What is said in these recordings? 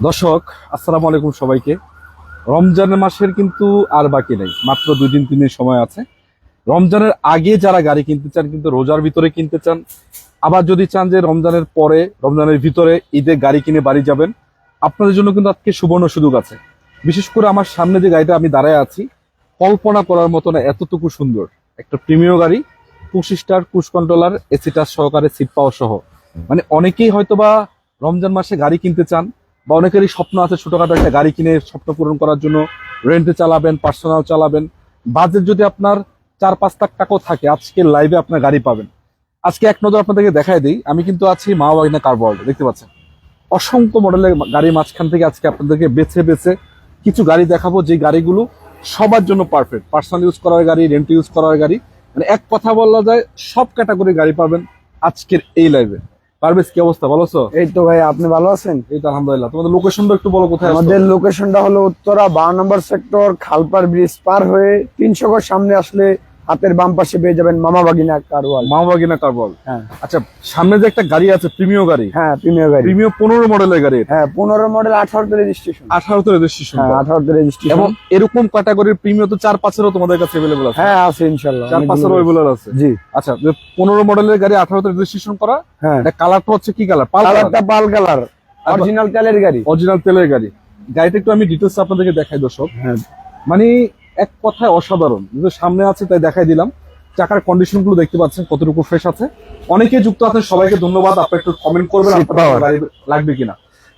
দর্শক, আসসালামু আলাইকুম সবাইকে। রমজানের মাসের কিন্তু আর বাকি নেই, মাত্র 2 দিন 3 দিন সময় আছে। রমজানের আগে যারা গাড়ি কিনতে চান, কিন্তু রোজার ভিতরে কিনতে চান, আবার যদি চান যে রমজানের পরে, রমজানের ভিতরে ঈদে গাড়ি কিনে বাড়ি যাবেন, আপনাদের জন্য কিন্তু আজকে সুবর্ণ সুযোগ আছে। বিশেষ করে আমার সামনে যে গাড়িটা আমি দাঁড়ায় আছি, কল্পনা করার মতো না, এতটুকু সুন্দর একটা প্রিমিয়াম গাড়ি। 25 star cruise controller, AC touch সহকারে, সিট পাওয়ার সহ। মানে অনেকেই হয়তোবা রমজান মাসে গাড়ি কিনতে চান, বা অনেকেরই স্বপ্ন আছে ছোটখাটো একটা গাড়ি কিনে স্বপ্ন পূরণ করার জন্য রেন্টে চালাবেন, পার্সোনাল চালাবেন। বাজেট যদি আপনার 4-5 লাখ টাকাও থাকে, আজকে লাইভে আপনার গাড়ি পাবেন। আজকে এক নজর আপনাদেরকে দেখাই দিই, আমি কিন্তু আছি মা বাগিনা কার ওয়ার্ল্ড, দেখতে পাচ্ছেন অসংখ্য মডেলের গাড়ি মাঝখান থেকে আজকে আপনাদেরকে বেছে বেছে কিছু গাড়ি দেখাবো, যে গাড়িগুলো সবার জন্য পারফেক্ট। পার্সোনাল ইউজ করার গাড়ি, রেন্ট ইউজ করার গাড়ি, মানে এক কথা বলা যায় সব ক্যাটাগরির গাড়ি পাবেন আজকের এই লাইভে। পারভেজ, কি অবস্থা, ভালো আছো? এই তো ভাই, আপনি ভালো আছেন? এই তো আলহামদুলিল্লাহ। তোমাদের লোকেশনটা একটু বলো, কোথায়? আমাদের লোকেশনটা হলো উত্তরা 12 নম্বর সেক্টর, খালপার ব্রিজ পার হয়ে 300 গজ সামনে আসলে হাতের বাম পাশে পেয়ে যাবেন মামা বাগিনা কার ওয়ার্ল্ড। মা বাগিনা কার ওয়ার্ল্ড। হ্যাঁ। আচ্ছা, সামনে যে একটা গাড়ি আছে প্রিমিয়াম গাড়ি, হ্যাঁ প্রিমিয়ার গাড়ি, প্রিমিয়াম 15 মডেলের গাড়ি। হ্যাঁ 15 মডেল, 18 তে রেজিস্ট্রেশন। 18 তে রেজিস্ট্রেশন। হ্যাঁ 18 তে রেজিস্ট্রেশন। এবং এরকম ক্যাটাগরির প্রিমিয়াম তো 4-5 তোমাদের কাছে अवेलेबल আছে? হ্যাঁ আছে ইনশাআল্লাহ, 4-5 अवेलेबल আছে। জি। আচ্ছা, 15 মডেলের গাড়ি 18 তে রেজিস্ট্রেশন করা। হ্যাঁ, এটা কালারটা হচ্ছে কি কালার? পাল কালারটা পাল কালার, অরিজিনাল তেলের গাড়ি। অরিজিনাল তেলের গাড়ি। গাড়িটা একটু আমি ডিটেইলস আপনাদেরকে দেখাই দর্শক। হ্যাঁ, মানে এক কথায় অসাধারণ, যেহেতু সামনে আছে তাই দেখাই দিলাম। চাকার কন্ডিশন গুলো দেখতে পাচ্ছেন কতটুকু ফ্রেশ আছে। অনেকে যুক্ত আছেন, সবাইকে ধন্যবাদ। আপনারা একটু কমেন্ট করবেন আপনাদের গাড়ি লাগবে কিনা।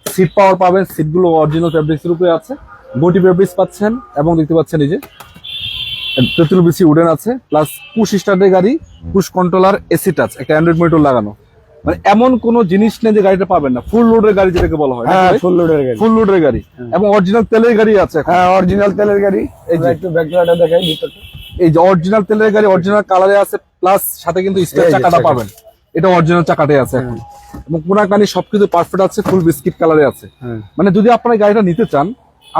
সিট পাওয়ার পাবেন, সিট গুলো অরিজিনাল ফেব্রিক্স এর উপরে আছে, গোটি ফেব্রিক্স পাচ্ছেন। এবং দেখতে পাচ্ছেন এই যে 33 উডেন আছে, প্লাস পুশ স্টার্টের গাড়ি, পুশ কন্ট্রোলার, এসি টাচ, একটা অ্যান্ড্রয়েড মনিটর লাগানো। মানে এমন কোন জিনিস নেই যে গাড়িটা পাবেন না। ফুল লোডের গাড়ি যেটাকে বলা হয়। হ্যাঁ ফুল লোডের গাড়ি, ফুল লোডের গাড়ি এবং অরিজিনাল তেলের গাড়ি আছে। হ্যাঁ অরিজিনাল তেলের গাড়ি। এই যে একটু ব্যাকগ্রাউন্ডটা দেখাই, ভিতরটা এই যে অরিজিনাল তেলের গাড়ি, অরিজিনাল কালারে আছে, প্লাস সাথে কিন্তু স্টার চাকাটা পাবেন। এটা অরিজিনাল চাকাটাই আছে এখন। এবং কোনাকানি সবকিছু পারফেক্ট আছে, ফুল বিস্কিট কালারে আছে। মানে যদি আপনারা গাড়িটা নিতে চান,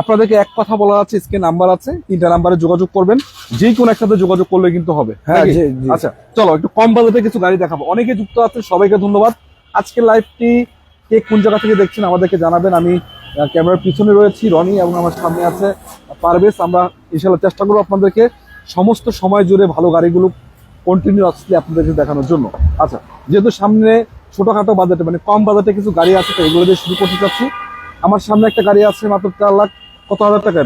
আপনাদেরকে এক কথা বলা আছে, স্ক্রিন নাম্বার আছে, 3টা নাম্বারে যোগাযোগ করবেন। যে কোনো একসাথে যোগাযোগ করলে কিন্তু হবে। হ্যাঁ জি। আচ্ছা চলো, একটু কম বাজেটে কিছু গাড়ি দেখাবো। অনেকে যুক্ত আছে, সবাইকে ধন্যবাদ। আজকের লাইভটি কে কোন জায়গা থেকে দেখছেন আমাদেরকে জানাবেন। আমি ক্যামেরার পিছনে রয়েছি রনি, এবং আমার সামনে আছে পারভেজ। আমরা ইনশাআল্লাহ চেষ্টা করবো আপনাদেরকে সমস্ত সময় জুড়ে ভালো গাড়িগুলো কন্টিনিউয়াসলি আপনাদেরকে দেখানোর জন্য। আচ্ছা, যেহেতু সামনে ছোটখাটো বাজেটে, মানে কম বাজেটে কিছু গাড়ি আছে, তো এগুলো দিয়ে শুরু করতে চাচ্ছি। আমার সামনে একটা গাড়ি আছে মাত্র 4 লাখ, কত হাজার টাকা?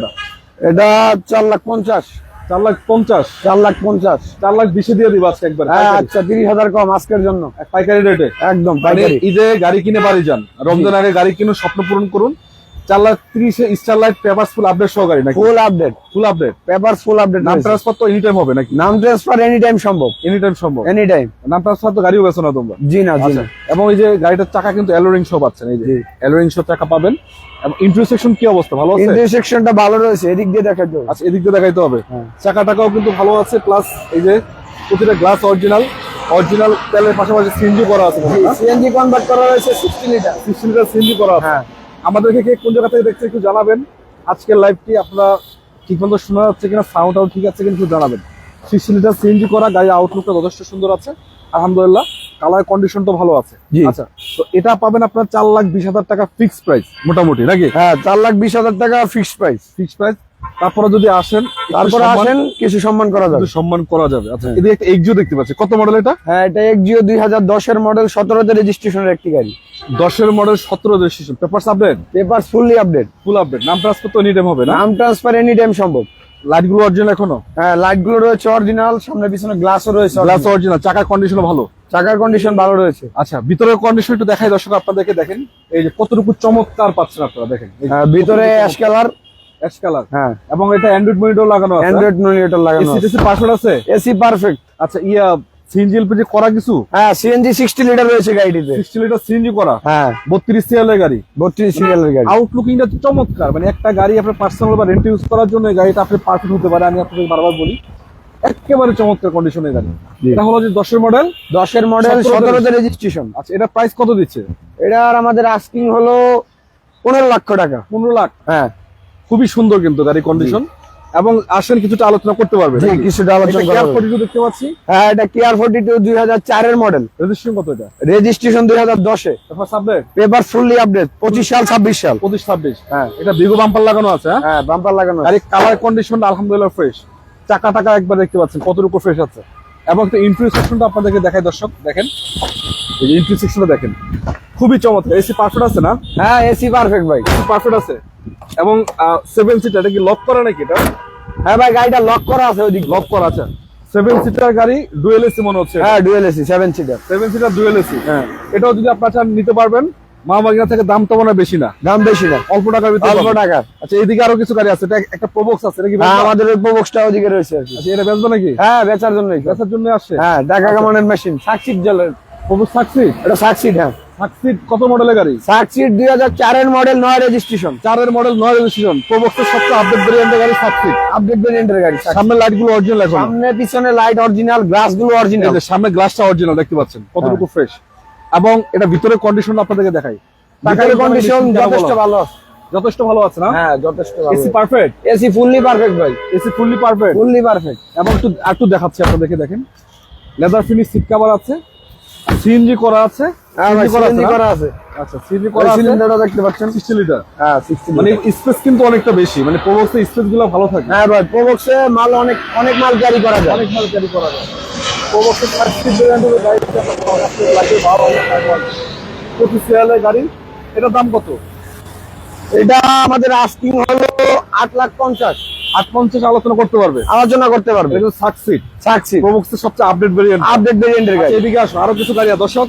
এটা 4,50,000। 4,50,000। 4,50,000। 4,20,000 দিয়ে দিব আজকে একবার। আচ্ছা 30,000 কম আজকের জন্য, পাইকারি রেটে। একদম মানে পাইকারি। ঈদে গাড়ি কিনে বাড়ি যান, রমজান আগে গাড়ি কিনুন, স্বপ্ন পূরণ করুন। 4,30,000 স্টারলাইট পেপারস ফুল আপডেট সহ গাড়ি নাকি? Full update, full update, papers full update. নাম ট্রান্সফার তো এনি টাইম হবে নাকি? নাম ট্রান্সফার এনি টাইম সম্ভব। এনি টাইম সম্ভব, এনি টাইম। নাম ট্রান্সফার তো গাড়িও বেছো না তোমরা? জি না, জি আচ্ছা, না। এবং এই যে গাড়িটার চাকা কিন্তু অ্যালোরিং সহ পাচ্ছেন, এই যে অ্যালোরিং সহ চাকা পাবেন। এবং ইন্টারসেকশন কি অবস্থা, ভালো আছে? ইন্টারসেকশনটা ভালো রয়েছে, এদিক দিয়ে দেখাতে হবে। আচ্ছা, এদিক দিয়ে দেখাইতে হবে। হ্যাঁ। চাকাটাও কিন্তু ভালো আছে, প্লাস এই যে প্রতিটা গ্লাস অরিজিনাল। অরিজিনাল তেলের পাশাপাশি সিএনজি করা আছে। সিএনজি কনভার্ট করা রয়েছে 60 লিটার। 60 লিটার সিএনজি করা আছে। হ্যাঁ। আমাদেরকে কে কোন জায়গা থেকে দেখছে একটু জানাবেন। আজকের লাইভটি আপনারা ঠিকমতো শোনা যাচ্ছে কিনা, সাউন্ডটাও ঠিক আছে কিনা একটু জানাবেন। 60 লিটার সিএনজি করা গাড়ি, আউটলুকটা যথেষ্ট সুন্দর আছে আলহামদুলিল্লাহ, কালার কন্ডিশনটা ভালো আছে। আচ্ছা, তো এটা পাবেন আপনার 4,20,000 টাকা ফিক্সড প্রাইস মোটামুটি নাকি? হ্যাঁ 4,20,000 টাকা ফিক্সড প্রাইস। Fixed price. তারপরে যদি আসেন, কিছু সম্মান করা যাবে। সম্মান করা যাবে। আচ্ছা, এদিকে একটা এক্সিও দেখতে পাচ্ছি, কত মডেল এটা? হ্যাঁ এটা এক্সিও 2010 এর মডেল, 17 তে রেজিস্ট্রেশনের একটি গাড়ি। 10 এর model, 17 registration, papers update? Papers fully update. Full update. নাম ট্রান্সফার তো এনি টাইম হবে না? নাম ট্রান্সফার এনি টাইম সম্ভব। লাইট গুলো অরিজিনাল এখনো? হ্যাঁ লাইট গুলো রয়েছে অরিজিনাল, সামনে পিছনে গ্লাসও রয়েছে। গ্লাস অরিজিনাল, চাকার কন্ডিশন ভালো? চাকার কন্ডিশন ভালো রয়েছে। আচ্ছা, ভিতরের কন্ডিশন একটু দেখাই দর্শক আপনাদেরকে, দেখেন এই যে কতটুকু চমৎকার পাচ্ছেন আপনারা, দেখেন ভিতরে অ্যাশ কালার। Ash colour. হ্যাঁ, এবং এটা অ্যান্ড্রয়েড মনিটর লাগানো আছে। অ্যান্ড্রয়েড মনিটর লাগানো আছে। এসি পারফেক্ট আছে? AC perfect. আচ্ছা, সিএনজি এলপিজি করা কিছু? হ্যাঁ সিএনজি 60 লিটার রয়েছে গাড়িটিতে। 60 লিটার সিএনজি করা। হ্যাঁ 32 সিরিয়ালের গাড়ি। 32 সিরিয়ালের গাড়ি। আউটলুকিংটা চমৎকার, মানে একটা গাড়ি আপনার পার্সোনাল বা রেন্ট ইউজ করার জন্য এই গাড়িটা আপনি পারফেক্ট হতে পারে। আমি আপনাদের বারবার বলি, একেবারে চমৎকার কন্ডিশনের গাড়ি। এটা হলো যে 10 এর মডেল। 10 এর মডেল, 17 তে রেজিস্ট্রেশন। আচ্ছা, এটা প্রাইস কত দিচ্ছে? এটার আমাদের আস্কিং হলো 15 লক্ষ টাকা। 15 লাখ? হ্যাঁ, খুবই সুন্দর কিন্তু গাড়ি কন্ডিশন। এবং আসেন কিছুটা আলোচনা করতে পারবে। জি, কিছুটা আলোচনা করা যাবে। 42 দেখতে পাচ্ছি। হ্যাঁ, এটা কেয়ার 42 2004 এর মডেল। রেজিস্ট্রেশন কত এটা? রেজিস্ট্রেশন 2010 এ। তারপর সাবলেট পেপার ফুললি আপডেট 25 সাল 26 সাল। 25-26। হ্যাঁ এটা বিগো বাম্পার লাগানো আছে। হ্যাঁ, হ্যাঁ, বাম্পার লাগানো আছে। গাড়ির কালার কন্ডিশনটা আলহামদুলিল্লাহ ফ্রেশ। চাকা টাকা একবার দেখতে পাচ্ছেন কতটুকু ফ্রেশ আছে। এবং একটা ইন্ট্রি সেকশনটা আপনাদেরকে দেখায় দর্শক, দেখেন এই যে ইন্ট্রি সেকশনটা দেখেন, খুবই চমৎকার। এসি পারফেক্ট আছে না? হ্যাঁ, এসি পারফেক্ট ভাই। পারফেক্ট আছে। এবং 7 সিটার, এটা কি লক করা নাকি এটা? হ্যাঁ ভাই, গাড়িটা লক করা আছে ওইদিকে। লক করা আছে। 7 সিটার গাড়ি, ডুয়েল এসি মনে হচ্ছে। হ্যাঁ, dual AC 7 seater. 7 seater dual AC. হ্যাঁ, এটাও যদি আপনারা চান নিতে পারবেন। মা বাগিনা থেকে দাম তো মনে হয় বেশি না, দাম বেশি না, অল্প টাকার ভিতরে অল্প পাবেন। টাকা। আচ্ছা, এইদিকে আরো কিছু গাড়ি আছে। এটা একটা প্রবক্স আছে, এটা কি হ্যাঁ, বেচবা? আমাদের ওই প্রবক্সটা ওইদিকে রয়েছে আর কি। আচ্ছা, এটা বেচবে নাকি? হ্যাঁ, বেচার জন্যই। বেচার জন্য আসছে। হ্যাঁ, ঢাকা কামানের মেশিন সাকসিড জলের। Probox succeed. এটা সাকসিড। হ্যাঁ, সাকসিড কত মডেলের গাড়ি? সাকসিড 2004 এর মডেল, 9 রেজিস্ট্রেশন। 4 এর মডেল, 9 রেজিস্ট্রেশন। প্রবক্সের সবচেয়ে আপডেট ভেরিয়েন্টের গাড়ি সাকসিড। আপডেট ভেরিয়েন্টের গাড়ি। সামনের লাইট গুলো অরিজিনাল এখন। সামনে পিছনে লাইট অরিজিনাল, গ্লাস গুলো অরিজিনাল। এই যে সামনে গ্লাসটা অরিজিনাল দেখতে পাচ্ছেন কতটুকু ফ্রেশ। এবং এটা ভিতরে কন্ডিশন আপনাদেরকে দেখাই। টাকার কন্ডিশন যথেষ্ট ভালো আছে। যথেষ্ট ভালো আছে না? হ্যাঁ, যথেষ্ট ভালো। AC perfect. AC fully perfect ভাই। AC fully perfect. Fully perfect. এবং একটু দেখাচ্ছি আপনাদেরকে, দেখেন লেদার ফিনিশ সিট কভার আছে, সিএনজি করা আছে। হ্যাঁ ভাই, CNG করা আছে সিএনজি না? করা আছে। আচ্ছা, সিএনজি করা আছে। সিলিন্ডারটা দেখতে পাচ্ছেন। 60 লিটার। হ্যাঁ, 60 মানে স্পেস কিন্তু অনেকটা বেশি, মানে প্রবক্সের স্পেস গুলো ভালো থাকে। হ্যাঁ ভাই, প্রবক্সে মাল অনেক অনেক মাল ক্যারি করা যায়। অনেক মাল ক্যারি করা যায়। প্রবক্সের 60 ভেরিয়েন্টের গাড়ি লাগে 12,000 প্রতি সিরিয়ালের গাড়ি। এটার দাম কত? এটা আমাদের আস্কিং হলো 8,50,000। 850 আলোচনা করতে পারবে। আলোচনা করতে পারবে। এটা সাকসিড। সাকসিড প্রবক্সের সবচেয়ে আপডেট ভেরিয়েন্ট। আপডেট ভেরিয়েন্টের গাড়ি। এদিকে আসো, আরো কিছু গাড়ি আছে। দর্শক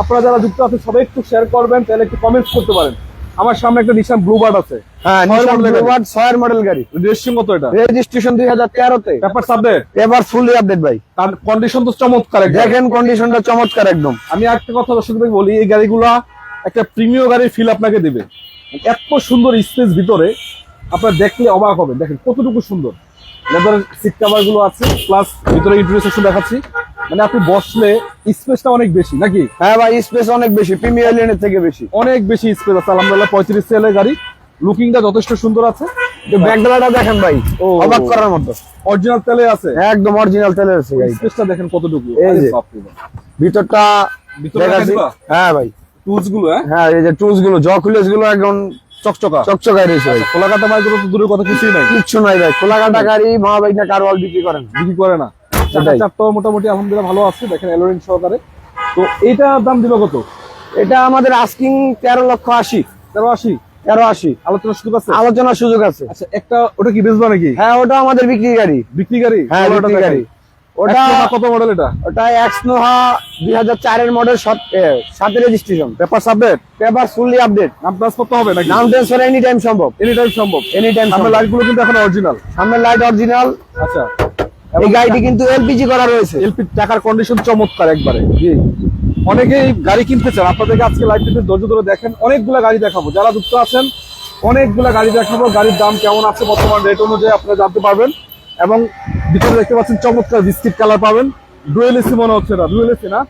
আপনারা যারা যুক্ত আছেন সবাই একটু শেয়ার করবেন, তাহলে একটু কমেন্টস করতে পারেন। আমার সামনে একটা নিশান ব্লুবার্ড আছে। হ্যাঁ, ছয়ের নিশান মডেলের গাড়ি। ব্লুবার্ড 6 এর মডেল গাড়ি। রেজিস্ট্রেশন কত এটা? রেজিস্ট্রেশন 2013 তে। Paper update. এবার ফুললি আপডেট ভাই। তার কন্ডিশন তো চমৎকার একদম। দেখেন কন্ডিশনটা চমৎকার একদম। আমি একটা কথা দর্শকদের বলি, এই গাড়িগুলা একটা প্রিমিয়াম গাড়ির ফিল আপনাকে দিবে। এত সুন্দর স্পেস ভিতরে, আপনারা দেখলে অবাক হবেন। দেখেন কতটুকু সুন্দর লেদার সিট কভার গুলো আছে, প্লাস ভিতরে ইন্টারসেকশন দেখাচ্ছি। মানে আপনি বসলে স্পেসটা অনেক বেশি নাকি? হ্যাঁ ভাই, স্পেস অনেক বেশি, প্রিমিয়ার লেনের থেকে বেশি। অনেক বেশি স্পেস আছে আলহামদুলিল্লাহ। 35 সিএলের গাড়ি, লুকিংটা যথেষ্ট সুন্দর আছে। ব্যাকডালাটা দেখেন ভাই, ও, অবাক করার মতো। অরিজিনাল তেলে আছে। একদম অরিজিনাল তেলের আছে গাড়ি। স্পেসটা দেখেন কতটুকু। এই যে। আরে বাপ রে বাপ। ভিতরটা ভিতরে দেখাচ্ছি। দেখা দিবা? হ্যাঁ ভাই। টুলস গুলো, হ্যাঁ হ্যাঁ, এই যে টুলস গুলো, জকুলেস গুলো একদম চকচকা। চকচকায় রয়েছে ভাই। খোলা কাটা মাইক্রো তো দূরের কথা, কিছুই নাই। কিচ্ছু নাই ভাই, খোলা কাটা গাড়ি মা ভাই না কারওয়াল বিক্রি করেন। বিক্রি করে না। সেটাই। চারটাও মোটামুটি আলহামদুলিল্লাহ ভালো আছে, দেখেন এলোরিং সহকারে। তো এইটার দাম দিল কত? এটা আমাদের আস্কিং 13,80,000। 1380। 1380 আলোচনার সুযোগ আছে? আলোচনার সুযোগ আছে। আচ্ছা, একটা ওটা কি বেচবা নাকি? হ্যাঁ, ওটা আমাদের বিক্রি গাড়ি। বিক্রি গাড়ি? হ্যাঁ, চলো বিক্রি ওটা গাড়ি। দেখাই। ওটা Exnova কত মডেল এটা? ওটা এক্সনোহা 2004 এর model, 7 registration. Paper update. Paper fully update. নাম প্লাস করতে হবে নাকি? নাম ট্রান্সফার এনি টাইম সম্ভব। এনি টাইম সম্ভব। এনি টাইম সামনের লাইট গুলো কিন্তু এখন অরিজিনাল। সামনের লাইট অরিজিনাল। আচ্ছা, এই গাড়িটি কিন্তু এলপিজি করা রয়েছে। এলপি টাকার কন্ডিশন চমৎকার একবারে। জি, অনেকেই গাড়ি কিনতে চান, আপনাদেরকে আজকে লাইভ টিতে ধৈর্য ধরে দেখেন। অনেকগুলা গাড়ি দেখাবো, যারা যুক্ত আছেন অনেকগুলা গাড়ি দেখাবো। গাড়ির দাম কেমন আছে বর্তমান রেট অনুযায়ী আপনারা জানতে পারবেন। এবং ভিতরে দেখতে পাচ্ছেন চমৎকার বিস্কিট কালার পাবেন। ডুয়েল এসি মনে হচ্ছে, না ডুয়েল এসি না?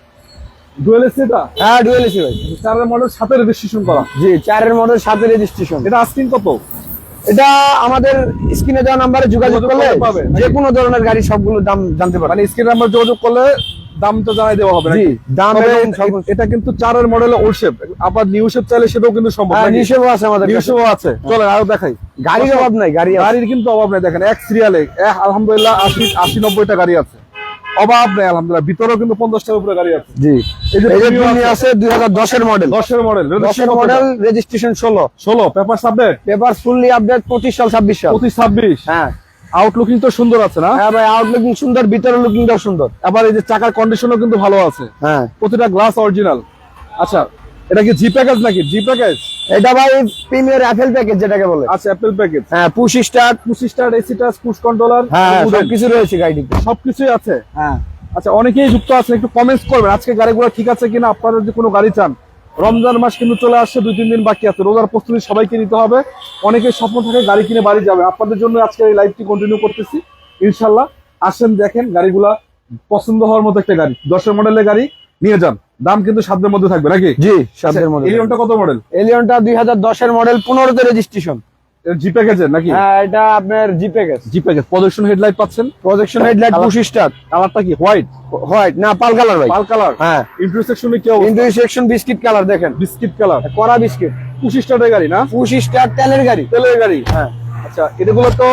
ডুয়েল এসি এটা? হ্যাঁ, ডুয়েল এসি ভাই। 4 মডেল 7 রেজিস্ট্রেশন করা। জি, 4 এর মডেল, 7 রেজিস্ট্রেশন। এটা আস্কিং কত? এটা আমাদের স্ক্রিনে দেওয়া নাম্বারে যোগাযোগ করলে পাবে। যে কোনো ধরনের গাড়ি সবগুলো দাম জানতে পারবেন। মানে স্ক্রিন নাম্বার যোগাযোগ করলে দাম তো জানাই দেওয়া হবে জি, নাকি? দাম তবে এবং সব- এটা কিন্তু 4 এর মডেল ওল্ড শেপ, আবার নিউ শেপ চাইলে সেটাও কিন্তু সম্ভব। হ্যাঁ, নাকি? নিশেও আছে আমাদের নিউ কাছে। শেপও আছে। চলেন আরো দেখাই। গাড়ির অভাব নাই, গাড়ি আছে। গাড়ির কিন্তু অভাব নেই। দেখেন এক সিরিয়ালে আলহামদুলিল্লাহ 80-90টা গাড়ি আছে, অভাব নেই আলহামদুলিল্লাহ। ভিতরেও কিন্তু 50টার উপরে গাড়ি আছে। জি, এই যে এই যে Premio Premio আছে। আছে 2010 এর মডেল। 10 এর মডেল। 10 এর model, registration 16। Paper update. Paper fully update 25 সাল 26 সাল। 25-26। হ্যাঁ। আউটলুকিং তো সুন্দর আছে না? হ্যাঁ ভাই, আউটলুকিং সুন্দর, ভিতরে লুকিংটাও সুন্দর। আবার এই যে চাকার কন্ডিশনও কিন্তু ভালো আছে, হ্যাঁ। প্রতিটা গ্লাস অরিজিনাল। আচ্ছা, এটা কি জি প্যাকেজ নাকি? জি প্যাকেজ। এটা ভাই প্রিমিয়ার অ্যাপেল প্যাকেজ যেটাকে বলে। আচ্ছা, অ্যাপেল প্যাকেজ। হ্যাঁ, push start. Push start, AC touch, push controller, হ্যাঁ, সবকিছু রয়েছে গাড়িটিতে। সবকিছুই আছে। হ্যাঁ। আচ্ছা, অনেকেই যুক্ত আছেন, একটু কমেন্টস করবেন আজকে গাড়িগুলো ঠিক আছে কিনা। আপনারা যদি কোনো গাড়ি চান, রমজান মাস কিন্তু চলে আসছে, 2-3 দিন বাকি আছে। রোজার প্রস্তুতি সবাইকে নিতে হবে। অনেকের স্বপ্ন থাকে গাড়ি কিনে বাড়ি যাবে। আপনাদের জন্য আজকে এই লাইভটি কন্টিনিউ করতেছি ইনশাল্লাহ। আসেন, দেখেন গাড়িগুলা, পছন্দ হওয়ার মতো একটা গাড়ি। 10 মডেলের গাড়ি নিয়ে যান, দাম কিন্তু 7 মধ্যে থাকবে নাকি? জি, 7 এর মডেল। এলিয়নটা কত মডেল? এলিয়নটা 2010 এর মডেল, 15 তে রেজিস্ট্রেশন। জি প্যাকেজের নাকি? হ্যাঁ, এটা আপনার জি প্যাকেজ। জি প্যাকেজ। প্রজেকশন হেডলাইট পাচ্ছেন। Projection headlight push start. কালারটা কি হোয়াইট? হোয়াইট না, পাল কালার ভাই। পাল কালার। হ্যাঁ, ইন্টারসেকশনে কি অবস্থা? ইন্টারসেকশন বিস্কিট কালার দেখেন, বিস্কিট কালার, কড়া বিস্কিট। পুশ স্টার্টের গাড়ি না? পুশ স্টার্ট, তেলের গাড়ি। তেলের গাড়ি। হ্যাঁ, আচ্ছা, এগুলো তো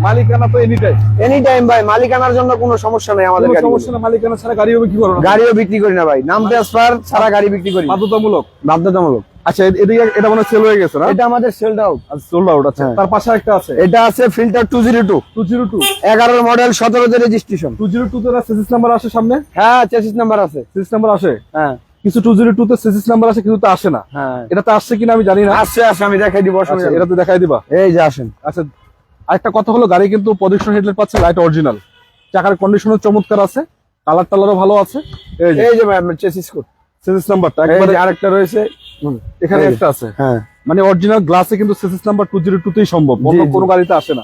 মালিকানা তো এনি টাইম। এনি টাইম ভাই, মালিকানার জন্য কোনো সমস্যা নেই আমাদের গাড়ি। সমস্যা না, মালিকানা ছাড়া গাড়িও বিক্রি করো না? গাড়িও বিক্রি করি না ভাই, নাম ট্রান্সফার ছাড়া গাড়ি বিক্রি করি। বাধ্যতামূলক। বাধ্যতামূলক। আচ্ছা, এদিকে এটা মনে সেল হয়ে গেছে না? এটা আমাদের সেলড আউট। Sold out. আচ্ছা, হ্যাঁ। তার পাশে একটা আছে। এটা আছে ফিল্টার 202, 202 11 মডেল, 17 রেজিস্ট্রেশন। 202 তে সিরিজ নাম্বার আসে সামনে? হ্যাঁ, চেসিস নাম্বার আছে। সিরিজ নাম্বার আসে। হ্যাঁ কিছু 202 তে সিরিজ নাম্বার আসে, কিন্তু তা আসে না। হ্যাঁ, এটাতে আসছে কিনা আমি জানি না। আসছে আসছে, আমি দেখাই দিব। আচ্ছা, এটাতে দেখাই দিবা। এই যে আসেন। আচ্ছা, আরেকটা কথা হলো, গাড়ি কিন্তু প্রজেকশন হেডলাইট পাচ্ছে, লাইট অরিজিনাল, চাকার কন্ডিশনও চমৎকার আছে, কালার টালারও ভালো আছে। এই যে ভাই আপনার চেসিস কোড, সিরিজ নাম্বারটা একবারে একবারে আরেকটা রয়েছে। এখানে এই যে। একটা আছে। হ্যাঁ, মানে অরিজিনাল গ্লাসে কিন্তু সিরিজ নাম্বার 202 তেই সম্ভব, অন্য জি, জি। কোনো গাড়িতে আসে না।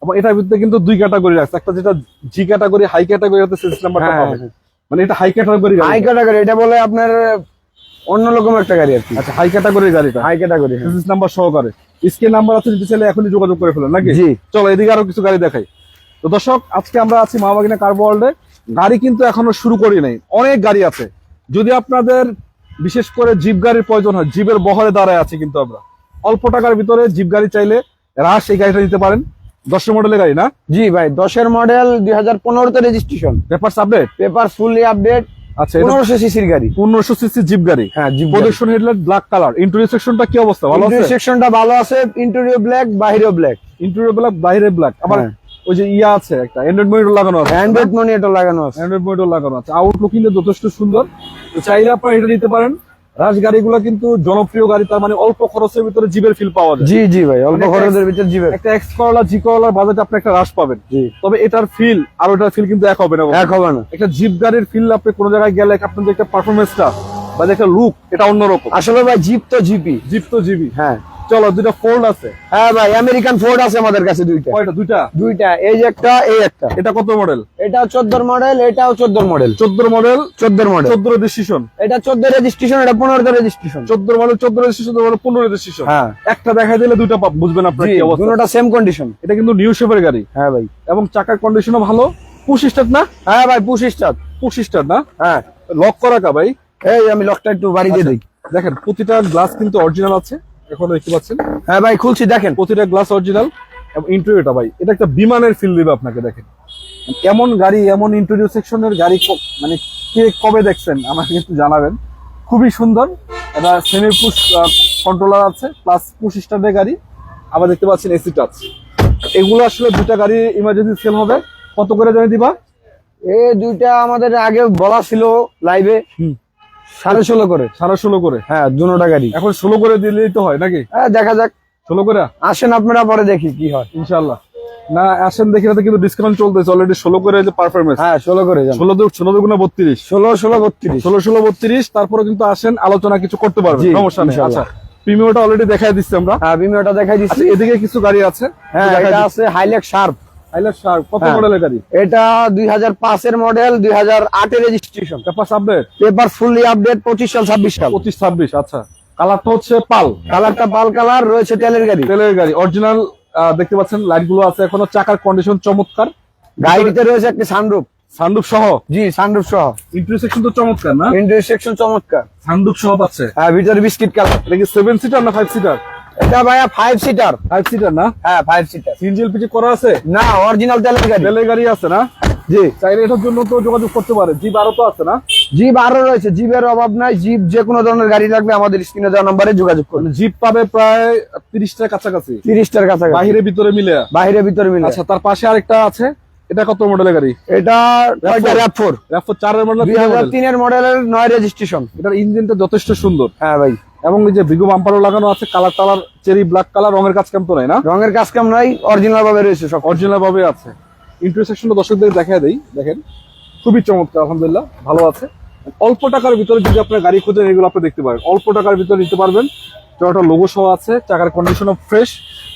এবং এটার ভিতরে কিন্তু দুই ক্যাটাগরি আছে, একটা যেটা জি ক্যাটাগরি, হাই ক্যাটাগরিতে সিরিজ নাম্বারটা হ্যাঁ, পাবে। মানে এটা হাই ক্যাটাগরি হাই ক্যাটাগরি। এটা বলে আপনার অন্যরকম একটা গাড়ি আর কি। আচ্ছা, হাই ক্যাটাগরির গাড়িটা হাই ক্যাটাগরি। সিরিজ নাম্বার সহকারে, স্ক্রিন নাম্বার আছে, যদি চাইলে এখনই যোগাযোগ করে ফেলেন নাকি? জি। চলো এদিকে আরো কিছু গাড়ি দেখাই। তো দর্শক, আজকে আমরা আছি মামাবাগিনা কার ওয়ার্ল্ডে। গাড়ি কিন্তু এখনো শুরু করি নাই, অনেক গাড়ি আছে। যদি আপনাদের বিশেষ করে জিপ গাড়ির প্রয়োজন হয়, জিপের বহরে দাঁড়ায় আছে কিন্তু আমরা। অল্প টাকার ভিতরে জিপ গাড়ি চাইলে রাশ এই গাড়িটা নিতে পারেন। 10 মডেলের গাড়ি না? জি ভাই, 10 মডেল, 2015 তে registration, papers update. Paper fully update. আচ্ছা, এটা 1500 সিসির গাড়ি। 1500 সিসি জিপ গাড়ি। হ্যাঁ, জি। Projection headlight black colour. Interior সেকশনটা কি অবস্থা? ভালো আছে? সেকশনটা ভালো আছে, ইন্টেরিয়র ব্ল্যাক, বাইরেও ব্ল্যাক। ইন্টেরিয়র ব্ল্যাক, বাইরে ব্ল্যাক। আবার হ্যাঁ। ওই যে ইয়া আছে, একটা অ্যান্ড্রয়েড মনিটর লাগানো আছে। অ্যান্ড্রয়েড মনিটর লাগানো আছে। অ্যান্ড্রয়েড মনিটর লাগানো আছে। আউটলুক কিন্তু যথেষ্ট সুন্দর। তো চাইলে আপনারা এটা নিতে পারেন। রাশ গাড়িগুলো কিন্তু জনপ্রিয় গাড়ি, তার মানে অল্প খরচের ভিতরে জিপের ফিল পাওয়া যায়। জি জি ভাই, অল্প মানে খরচের ভিতর জিপের। একটা এক্স করলা, জি করলার বাজেটে আপনি একটা রাশ পাবেন। জি। তবে এটার ফিল আর ওটার ফিল কিন্তু এক হবে না। এক হবে না। একটা জিপ গাড়ির ফিল আপনি কোনো জায়গায় গেলে আপনার যে একটা পারফরমেন্সটা বা যে একটা লুক, এটা অন্যরকম। আসলে ভাই জিপ তো জিপি। জিপ তো জিবি। হ্যাঁ। চলো, দুইটা ফোল্ড আছে। হ্যাঁ ভাই, আমেরিকান ফোর্ড আছে আমাদের কাছে দুইটা। কয়টা? দুইটা। দুইটা, এই যে একটা, এই একটা। এটা কত মডেল? এটাও 14 মডেল, এটাও 14 মডেল। 14 model, 14 model. 14 রেজিস্ট্রেশন। এটা 14 রেজিস্ট্রেশন, এটা 15 রেজিস্ট্রেশন। 14 model, 14 registration, 15 registration. হ্যাঁ। একটা দেখাই দিলে দুইটা বুঝবেন আপনার কি অবস্থা। দুটোটা সেম কন্ডিশন। এটা কিন্তু নিউ শেপের গাড়ি। হ্যাঁ ভাই। এবং চাকার কন্ডিশনও ভালো। পুশ স্টার্ট না? হ্যাঁ ভাই, পুশ স্টার্ট। পুশ স্টার্ট না? হ্যাঁ। লক করা কা ভাই? এই আমি লকটা একটু বাড়ি দিয়ে দিই। দেখেন, প্রতিটা গ্লাস কিন্তু অরিজিনাল আছে, এখন দেখতে পাচ্ছেন। হ্যাঁ ভাই, খুলছি, দেখেন প্রতিটা গ্লাস অরিজিনাল। এবং ইন্টেরিয়রটা ভাই, এটা একটা বিমানের ফিল দিবে আপনাকে। দেখেন, এমন গাড়ি, এমন ইন্টেরিয়র সেকশনের গাড়ি মানে কে কবে দেখছেন আমাকে কিন্তু জানাবেন। খুবই সুন্দর। এটা সেমি পুশ কন্ট্রোলার আছে, প্লাস পুশ স্টার্টের গাড়ি। আবার দেখতে পাচ্ছেন এসি টাচ। এগুলো আসলে দুটা গাড়ি ইমার্জেন্সি সেল হবে। কত করে জানিয়ে দিবা? এই দুইটা আমাদের আগে বলা ছিল লাইভে 16.5 করে। 16.5 করে। হ্যাঁ, দুটোটা গাড়ি এখন 16 করে দিলেই তো হয় নাকি? হ্যাঁ, দেখা যাক। 16 করে আসেন আপনারা, পরে দেখি কি হয় ইনশাল্লাহ। না আসেন দেখি, না কিন্তু ডিসকাউন্ট চলতেছে অলরেডি। 16 করে যে পারফরমেন্স। হ্যাঁ, 16 করে যান। 16 গুণা 32। 16 32। 16 32। তারপরে কিন্তু আসেন, আলোচনা কিছু করতে পারবেন, জি, সমস্যা নেই। ইনশাল্লাহ। আচ্ছা, প্রিমিয়ামটা অলরেডি দেখাই দিচ্ছি আমরা। হ্যাঁ, বিমিওটা দেখাই দিচ্ছি। আচ্ছা, এদিকে কিছু গাড়ি আছে। হ্যাঁ, এটা আছে হাইলেক্স শার্প। হাইলার শার্প। কত হ্যাঁ। মডেলের গাড়ি? এটা 2005 এর মডেল, 2008 এর registration. Papers update. Paper fully update, 25 সাল 26 সাল। 25 26। আচ্ছা, কালারটা হচ্ছে পাল। কালারটা পাল কালার রয়েছে, তেলের গাড়ি। তেলের গাড়ি অরিজিনাল। দেখতে পাচ্ছেন লাইট গুলো আছে এখনো, চাকার কন্ডিশন চমৎকার। গাড়িতে রয়েছে একটা সানরুফ। সানরুফ সহ। জি, সানরুফ সহ। ইন্টারসেকশন তো চমৎকার না? ইন্টারসেকশন চমৎকার। সানরুফ সহ পাচ্ছে। হ্যাঁ, ভিতরে বিস্কিট কালার। এটা কি 7 সিটার না 5 সিটার? এটা ভাইয়া 5 সিটার। 5 সিটার না? হ্যাঁ, 5 সিটার। সিএনজি এলপিজি করা আছে? না, অরিজিনাল তেলের গাড়ি। তেলের গাড়ি আছে না? জি। চাইলে এটার জন্য তো যোগাযোগ করতে পারে। জিপ আরো তো আছে না? জিপ আরো রয়েছে, জিপের অভাব নাই। জিপ যে কোনো ধরনের গাড়ি লাগবে আমাদের স্ক্রিনে দেওয়া নম্বরে যোগাযোগ করুন। জিপ পাবে প্রায় 30টার কাছাকাছি, 30টার কাছাকাছি, বাহিরে ভিতরে মিলে। বাইরে ভিতরে মিলে। আচ্ছা, তার পাশে আরেকটা আছে। এটা কত মডেলের গাড়ি? এটা RAV4 RAV4 4 এর মডেল। 2003 এর মডেলের 9 রেজিস্ট্রেশন। এটার ইঞ্জিনটা যথেষ্ট সুন্দর। হ্যাঁ ভাই। এবং এই যে বিগো বাম্পারও লাগানো আছে, কালার টালার চেরি ব্ল্যাক কালার, রঙের কাজ কাম তো নাই না? রঙের কাজ কাম নাই, অরিজিনাল ভাবে রয়েছে সব। অরিজিনাল ভাবে আছে। ইন্টারসেকশনটা দর্শকদের দেখা দেই। দেখেন, খুবই চমৎকার, আলহামদুলিল্লাহ ভালো আছে। অল্প টাকার ভিতরে যদি আপনার গাড়ি খোঁজেন, এগুলো আপনি দেখতে পারেন। অল্প টাকার ভিতরে নিতে পারবেন। টয়োটা লোগো সহ আছে, চাকার কন্ডিশনও ফ্রেশ।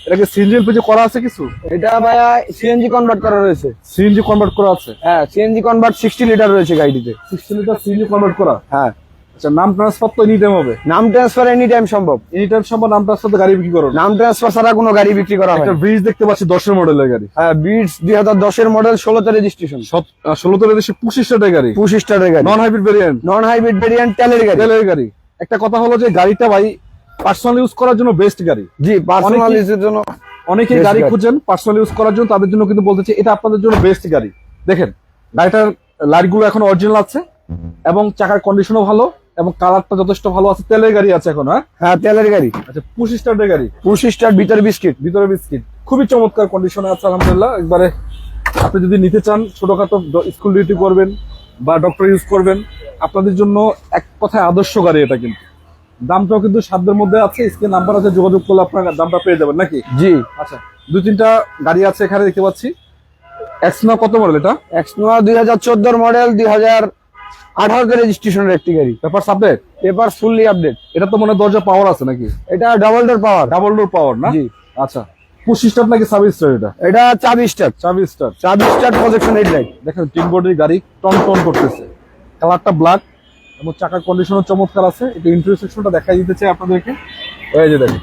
এটাকে সিএনজি এলপিজি করা আছে কিছু? এটা ভাইয়া সিএনজি কনভার্ট করা রয়েছে। সিএনজি কনভার্ট করা আছে। হ্যাঁ, সিএনজি কনভার্ট 60 লিটার রয়েছে গাড়িটিতে। 60 লিটার সিএনজি কনভার্ট করা। হ্যাঁ। আচ্ছা, নাম ট্রান্সফার তো এনি টাইম হবে? নাম ট্রান্সফার এনি টাইম সম্ভব। এনি টাইম সম্ভব, নাম ট্রান্সফার তো গাড়ি বিক্রি করো না? নাম ট্রান্সফার ছাড়া কোনো গাড়ি বিক্রি করা হয় একটা না। ব্রিজ দেখতে পাচ্ছি 10 এর মডেলের গাড়ি। হ্যাঁ, বিটস 2010 মডেল, 16তে রেজিস্ট্রেশন, 16 দেশে 25 স্টারের গাড়ি, 25 স্টারের গাড়ি, নন হাইব্রিড ভেরিয়েন্ট, নন হাইব্রিড ভেরিয়েন্ট, তেলের গাড়ি। তেলের গাড়ি। একটা কথা হলো যে গাড়িটা ভাই পার্সোনাল ইউজ করার জন্য বেস্ট গাড়ি। জি, পার্সোনাল ইউজের জন্য অনেকে Best গাড়ি গাড়ি। খুঁজেন পার্সোনাল ইউজ করার জন্য, তাদের জন্য কিন্তু বলতেছি এটা আপনাদের জন্য বেস্ট গাড়ি। দেখেন গাড়িটার লাইট গুলো এখন অরিজিনাল আছে এবং চাকার কন্ডিশনও ভালো এবং কালারটা যথেষ্ট ভালো আছে। তেলের গাড়ি আছে এখন। হ্যাঁ, তেলের গাড়ি। আচ্ছা, 25 স্টারের গাড়ি, 25 স্টার, ভিতরে বিস্কিট। ভিতরে বিস্কিট, খুবই চমৎকার কন্ডিশনে আছে আলহামদুলিল্লাহ। একবারে আপনি যদি নিতে চান, ছোটখাটো স্কুল ডিউটি করবেন বা ডক্টর ইউজ করবেন, আপনাদের জন্য এক কথায় আদর্শ গাড়ি এটা। কিন্তু দামটাও কিন্তু সাধ্যের মধ্যে আছে। স্ক্রিন নাম্বার আছে, যোগাযোগ করলে আপনার দামটা পেয়ে যাবেন নাকি? জি। আচ্ছা, 2-3টা গাড়ি আছে এখানে দেখতে পাচ্ছি। এক্সনোয়া কত মডেল এটা? এক্সনোয়া 2014 মডেল, 2018তে রেজিস্ট্রেশনের একটি গাড়ি। Paper update? Paper fully update. এটা তো মনে হয় দরজা পাওয়ার আছে নাকি? এটা double door power. Double door পাওয়ার না? জি। আচ্ছা, 25 স্টার নাকি 26 স্টার? এটা এটা চাবি স্টার। 26 স্টার। চাবি স্টার প্রজেকশন হেডলাইট। দেখেন তিন বডির গাড়ি, টন টন করতেছে। কালারটা ব্ল্যাক এবং চাকার কন্ডিশনও চমৎকার আছে। একটু ইন্টেরিয়র সেকশনটা দেখাই দিতে চাই আপনাদেরকে। এই যে দেখেন,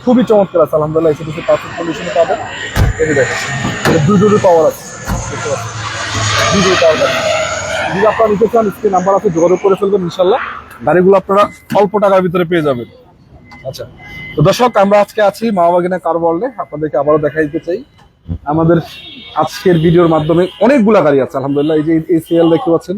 খুবই চমৎকার আছে আলহামদুলিল্লাহ। এসে পারফেক্ট কন্ডিশনে পাবেন। এই যে দেখেন, এটা 2 ডোরের পাওয়ার আছে, দেখতে পাচ্ছেন 2 ডোরের পাওয়ার গাড়ি। যদি আপনারা নিতে চান, স্ক্রিন নাম্বার আছে, যোগাযোগ করে ফেলবেন ইনশাল্লাহ। গাড়িগুলো আপনারা অল্প টাকার ভিতরে পেয়ে যাবেন। আচ্ছা, তো দর্শক আমরা আজকে আছি মা বাগিনা কার ওয়ার্ল্ডে। আপনাদেরকে আবারও দেখাই দিতে চাই আমাদের আজকের ভিডিওর মাধ্যমে অনেকগুলা গাড়ি আছে আলহামদুলিল্লাহ। এই যে এই সিএল দেখতে পাচ্ছেন।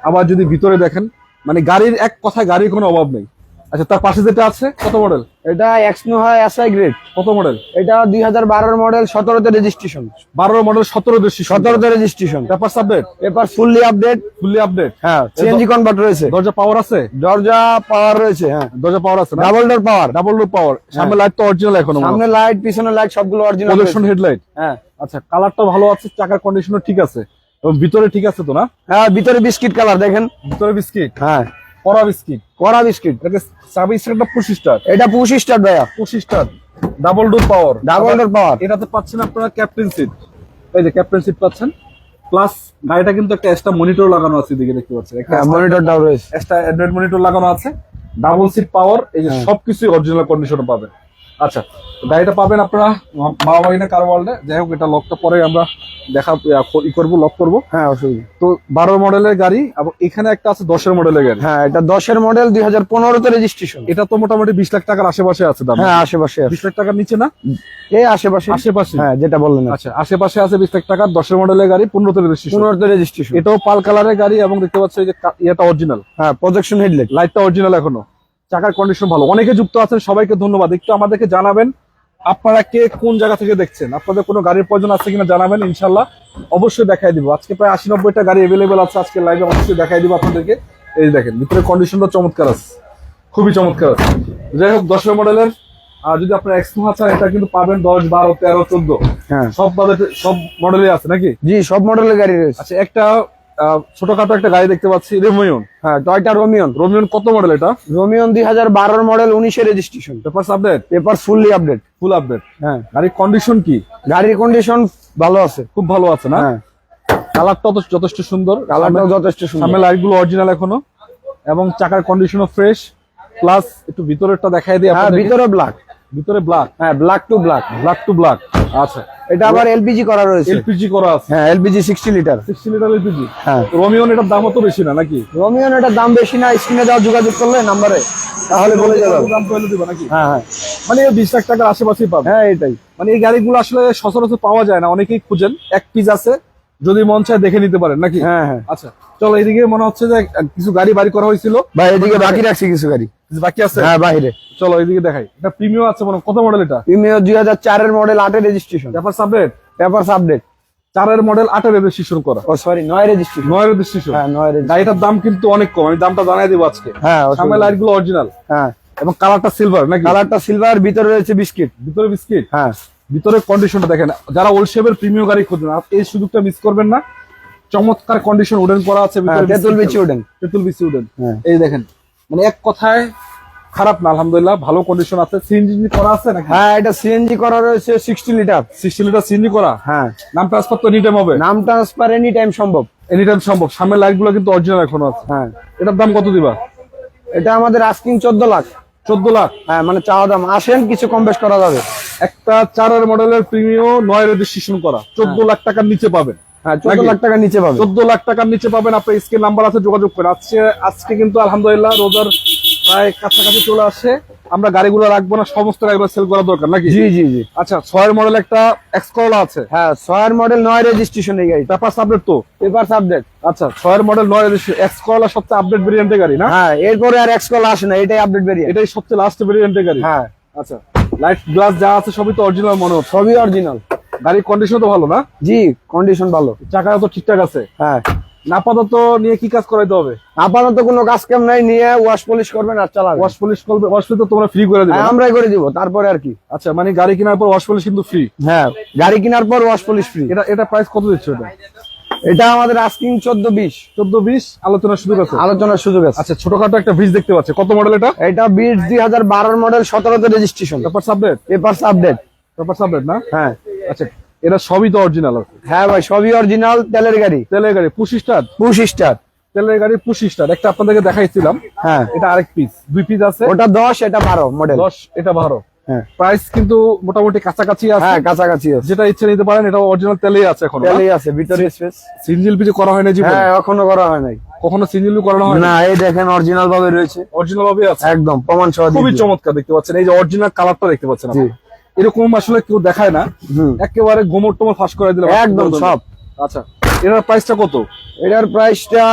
আবার যদি ভিতরে দেখেন, মানে গাড়ির এক কথায় গাড়ির কোনো অভাব নেই। আচ্ছা, তার পাশে যেটা আছে কত মডেল? এটা এক্সনোয়া এসআই গ্রেড। কত মডেল? এটা 2012 মডেল, 17তে রেজিস্ট্রেশন। 12 মডেল, 17 17তে registration. Paper update? Paper fully update. Fully update. হ্যাঁ, সিএনজি কনভার্টার রয়েছে। দরজা পাওয়ার আছে? দরজা পাওয়ার রয়েছে। হ্যাঁ, দরজা পাওয়ার আছে না? Double door power. Double door পাওয়ার। সামনে লাইট তো অরিজিনাল এখনো? সামনে লাইট, পিছনে লাইট সবগুলো অরিজিনাল। Projection headlight. হ্যাঁ। আচ্ছা, কালারটা ভালো আছে, চাকার কন্ডিশনও ঠিক আছে এবং ভিতরে ঠিক আছে তো না? হ্যাঁ, ভিতরে বিস্কিট কালার দেখেন। ভিতরে বিস্কিট? হ্যাঁ, কড়া বিস্কিট। কড়া বিস্কিট। এটাকে সাবি স্টারটা 25 স্টার। এটা 25 স্টার ভাইয়া। 25 star, double door power. Double door পাওয়ার। এটাতে পাচ্ছেন আপনারা ক্যাপ্টেন সিট। এই যে ক্যাপ্টেন সিট পাচ্ছেন। প্লাস গাড়িটা কিন্তু একটা এক্সট্রা মনিটর লাগানো আছে, এদিকে দেখতে পাচ্ছেন। একটা হ্যাঁ, মনিটরটাও রয়েছে। এক্সট্রা অ্যান্ড্রয়েড মনিটর লাগানো আছে। Double seat power. এই যে সবকিছুই অরিজিনাল কন্ডিশনে পাবেন। আচ্ছা, তো গাড়িটা পাবেন আপনারা মা বাগিনা কার ওয়ার্ল্ডে। যাই হোক, এটা লকটা পরে আমরা করবো, লক করবো। হ্যাঁ, অসুবিধা। তো 12 মডেলের গাড়ি এবং এখানে একটা আছে 10 মডেলের গাড়ি। হ্যাঁ, এটা 10 মডেল, 2015তে রেজিস্ট্রেশন। এটা তো মোটামুটি 20 লাখ টাকার আশেপাশে আছে দাম। হ্যাঁ, আশেপাশে আছে। 20 লাখ টাকার নিচে না? এই আশেপাশে। আশেপাশে? হ্যাঁ, যেটা বললেন। আচ্ছা, আশেপাশে আছে 20 লাখ টাকার 10 মডেলের গাড়ি, 15তে রেজিস্ট্রেশন। 15তে রেজিস্ট্রেশন। এটাও পাল কালারের গাড়ি এবং দেখতে পাচ্ছ এই যে এটা অরিজিনাল। হ্যাঁ, প্রজেকশন হেডলাইট। লাইটটা অরিজিনাল এখনো। চাকার কন্ডিশন ভালো। অনেকে যুক্ত আছেন, সবাইকে ধন্যবাদ। একটু আমাদেরকে জানাবেন আপনারা কে কোন জায়গা থেকে দেখছেন, আপনাদের কোনো গাড়ির প্রয়োজন আছে কিনা জানাবেন, ইনশাল্লাহ অবশ্যই দেখাই দিব। আজকে প্রায় 80-90টা গাড়ি অ্যাভেলেবেল আছে আজকে লাইভে, অবশ্যই দেখাই দিব আপনাদেরকে। এই দেখেন ভিতরে কন্ডিশনটা চমৎকার আছে, খুবই চমৎকার আছে। যাই হোক, 10 মডেলের আর যদি আপনার এক্সনোয়া চান, এটা কিন্তু পাবেন 10, 12, 13, 14 হ্যাঁ, সব বাজেট সব মডেলই আছে নাকি? জি, সব মডেলের গাড়ি রয়েছে। আচ্ছা, একটা ছোটখাটো একটা গাড়ি দেখতে পাচ্ছি, রোমিয়ন। হ্যাঁ, টয়টা রোমিয়ন। রোমিয়ন কত মডেল এটা? Rumion 2012 model, 19 registration. Paper update? Paper fully update. Full update. হ্যাঁ, গাড়ির কন্ডিশন কি? গাড়ির কন্ডিশন ভালো আছে, খুব ভালো আছে না? হ্যাঁ, কালারটা তো যথেষ্ট সুন্দর। কালারটাও যথেষ্ট সুন্দর। সামনে লাইট গুলো অরিজিনাল এখনো এবং চাকার কন্ডিশনও ফ্রেশ। প্লাস একটু ভিতরেরটা দেখাই দিই হ্যাঁ, আপনাদেরকে। ভিতরে ব্ল্যাক। ভিতরে ব্ল্যাক? হ্যাঁ, black to black. Black to black. আচ্ছা, এটা আবার এলপিজি করা রয়েছে। এলপিজি করা আছে? হ্যাঁ, এলপিজি 60 লিটার। 60 litre LPG. হ্যাঁ, রোমিয়ন এটার দামও তো বেশি না নাকি? রোমিয়ন এটার দাম বেশি না, স্ক্রিনে যাওয়া যোগাযোগ করলে নাম্বারে, তাহলে বলে যাবে। দাম কইলে দিবা নাকি? হ্যাঁ, হ্যাঁ, মানে 20 লাখ টাকার আশেপাশেই পাবে। হ্যাঁ, এটাই। মানে এই গাড়িগুলো আসলে সচরাচর পাওয়া যায় না, অনেকেই খুঁজেন। এক পিস আছে, যদি মন চায় দেখে নিতে পারেন নাকি? হ্যাঁ, হ্যাঁ। আচ্ছা, চলো এইদিকে মনে হচ্ছে যে কিছু গাড়ি বাড়ি করা হয়েছিল ভাই, এদিকে বাকি রাখছি কিছু গাড়ি। বাকি আছে। হ্যাঁ, বাইরে। চলো এইদিকে দেখাই। এটা প্রিমিয়াম আছে মনে হয়। কত মডেল এটা? Premier 2004 model, 8 registration. Paper update? Paper update. 4 model, 8 registration করা। ও সরি, 9 রেজিস্ট্রেশন। 9 রেজিস্ট্রেশন। হ্যাঁ, 9 রেজিস্ট্রেশন। গাড়িটার দাম কিন্তু অনেক কম, আমি দামটা জানাই দিব আজকে। হ্যাঁ, সামনে লাইট গুলো অরিজিনাল হ্যাঁ, এবং কালারটা সিলভার নাকি? কালারটা সিলভার, ভিতরে রয়েছে বিস্কিট। ভিতরে বিস্কিট। হ্যাঁ, ভিতরে কন্ডিশনটা দেখেন। যারা ওল্ড শেপের প্রিমিয়াম গাড়ি খুঁজেন, এই সুযোগটা মিস করবেন না। চমৎকার কন্ডিশন উডেন করা আছে ভিতরে। তেঁতুল বিচি উডেন। তেঁতুল বিচি উডেন। হ্যাঁ, এই দেখেন, মানে এক কথায় খারাপ না, আলহামদুলিল্লাহ ভালো কন্ডিশন আছে। সিএনজি করা আছে নাকি? হ্যাঁ, এটা সিএনজি করা রয়েছে 60 লিটার। 60 লিটার সিএনজি করা। হ্যাঁ, নাম ট্রান্সফার তো এনি টাইম হবে? নাম ট্রান্সফার এনি টাইম সম্ভব। এনি টাইম সম্ভব। সামনের লাইট গুলো কিন্তু অরিজিনাল এখনো আছে। হ্যাঁ, এটার দাম কত দিবা? এটা আমাদের আস্কিং 14 লাখ। 14 লাখ? হ্যাঁ, মানে চাওয়া দাম। আসেন, কিছু কম বেশ করা যাবে। একটা 4 মডেলের প্রিমিও 9 রেজিস্ট্রেশন করা 14 লাখ টাকার নিচে পাবেন। হ্যাঁ, 14 লাখ টাকা নিচে পাবে। 14 লাখ টাকার নিচে পাবেন। আপনার স্ক্রিন নাম্বার আছে, যোগাযোগ করেন। আজকে কিন্তু আলহামদুলিল্লাহ রোজার প্রায় কাছাকাছি চলে আসে, আমরা গাড়িগুলো রাখবো না, সমস্ত গাড়িগুলো সেল করা দরকার নাকি? জি জি জি। আচ্ছা, 6 মডেল একটা এক্স করলা আছে। হ্যাঁ, 6 মডেল 9 রেজিস্ট্রেশন এই গাড়ি। পেপার আপডেট তো? Papers update. আচ্ছা, 6 মডেল 9 রেজিস্ট্রেশন এক্স করলা সবচেয়ে আপডেট ভেরিয়েন্টের গাড়ি না? হ্যাঁ, এরপরে আর এক্স কল আসে না, এটাই আপডেট ভেরিয়েন্ট। এটাই সবচেয়ে লাস্ট ভেরিয়েন্টের গাড়ি। হ্যাঁ। আচ্ছা, লাইট গ্লাস যা আছে সবই তো অরিজিনাল মনে হচ্ছে? সবই অরিজিনাল। গাড়ির কন্ডিশন তো ভালো না? জি, কন্ডিশন ভালো। চাকা তো ঠিকঠাক আছে? হ্যাঁ। আপাতত নিয়ে কি কাজ করাইতে হবে? আপাতত কোনো কাজ কাম নাই, নিয়ে ওয়াশ পলিশ করবেন আর চালাবেন। ওয়াশ পলিশ করবে? ওয়াশ পলিশ তো তোমরা ফ্রি করে দিবে? হ্যাঁ, আমরাই করে দিব, তারপরে আর কি। আচ্ছা, মানে গাড়ি কেনার পর ওয়াশ পলিশ কিন্তু ফ্রি? হ্যাঁ, গাড়ি কেনার পর ওয়াশ পলিশ ফ্রি। এটা প্রাইস কত দিচ্ছ এটা? এটা আমাদের আস্কিং 14-20। 14-20 আলোচনার সুযোগ আছে? আলোচনার সুযোগ আছে। আচ্ছা, ছোটখাটো একটা ব্রিজ দেখতে পাচ্ছি, কত মডেল এটা? এটা বিটস 2012 মডেল, 17তে registration. Papers update? Papers update. Papers update না? হ্যাঁ। আচ্ছা, এটা সবই তো অরিজিনাল আছে? হ্যাঁ ভাই, সবই অরিজিনাল। তেলের গাড়ি। তেলের গাড়ি পুশ স্টার্ট? Push start. তেলের গাড়ি পুশ স্টার্ট একটা আপনাদেরকে দেখাইছিলাম। হ্যাঁ, এটা আরেক পিস, 2 পিস আছে। ওটা 10, এটা 12 মডেল। 10, এটা 12। হ্যাঁ। প্রাইস কিন্তু মোটামুটি কাছাকাছি আছে। হ্যাঁ, কাছাকাছি আছে। যেটা ইচ্ছে নিতে পারেন। এটা অরিজিনাল তেলেই আছে এখন? তেলেই আছে, ভিতরে স্পেস। সিঙ্গেল পিস করা হয় না জীবনে? হ্যাঁ, এখনো করা হয় নাই। কখনো সিঙ্গেল করানো হয় না, এই দেখেন অরিজিনাল ভাবে রয়েছে। অরিজিনাল ভাবে আছে একদম প্রমাণ সহ। খুবই চমৎকার দেখতে পাচ্ছেন। এই যে অরিজিনাল কালারটা দেখতে পাচ্ছেন জি। আপনি, এরকম আসলে কেউ দেখায় না। একেবারে গোমর টোমর ফাঁস করে দিলে একদম সব। আচ্ছা, এটার প্রাইসটা কত? এটার প্রাইসটা,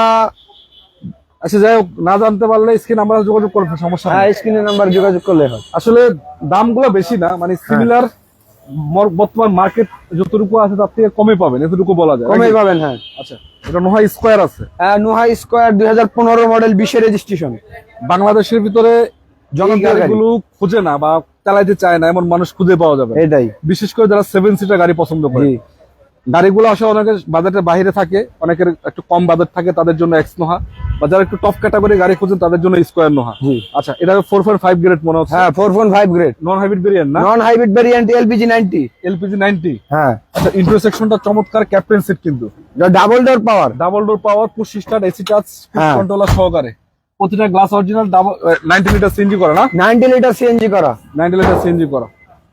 আচ্ছা যাই হোক, না জানতে পারলে স্ক্রিন নাম্বার যোগাযোগ করবেন, সমস্যা নেই। হ্যাঁ, স্ক্রিনের নাম্বার যোগাযোগ করলে হয়। আসলে দামগুলো বেশি না, মানে সিমিলার বর্তমান মার্কেট যতটুকু আছে তার থেকে কমে পাবেন, এতটুকু বলা যায়। কমে পাবেন। হ্যাঁ। আচ্ছা, এটা নোহা স্কোয়ার আছে? হ্যাঁ, নোহা স্কোয়ার 2015 মডেল, 20 রেজিস্ট্রেশন। বাংলাদেশের ভিতরে গাড়িগুলো খুঁজে না বা চালাইতে চায় না এমন মানুষ খুঁজে পাওয়া যাবে, এটাই। বিশেষ করে যারা 7 সিটার গাড়ি পছন্দ করে। গাড়িগুলো আসলে অনেকের বাজেটের বাইরে থাকে, অনেকের একটু কম বাজেট থাকে, তাদের জন্য এক্স নোহা, বা যারা একটু টপ ক্যাটাগরি গাড়ি খুঁজেন তাদের জন্য স্কোয়ার নোহা। আচ্ছা, এটা 4.5 গ্রেড মনে হচ্ছে? হ্যাঁ, 4.5 গ্রেড। নন হাইব্রিড ভেরিয়েন্ট না? Non hybrid variant, LPG 90। LPG 90? হ্যাঁ। আচ্ছা, ইন্টারসেকশনটা চমৎকার, ক্যাপ্টেন সিট কিন্তু, double door power. Double door power, push start, AC touch, controller সহকারে, প্রতিটা গ্লাস অরিজিনাল, 90 লিটার সিএনজি করা না? 90 লিটার সিএনজি করা। 90 লিটার সিএনজি করা।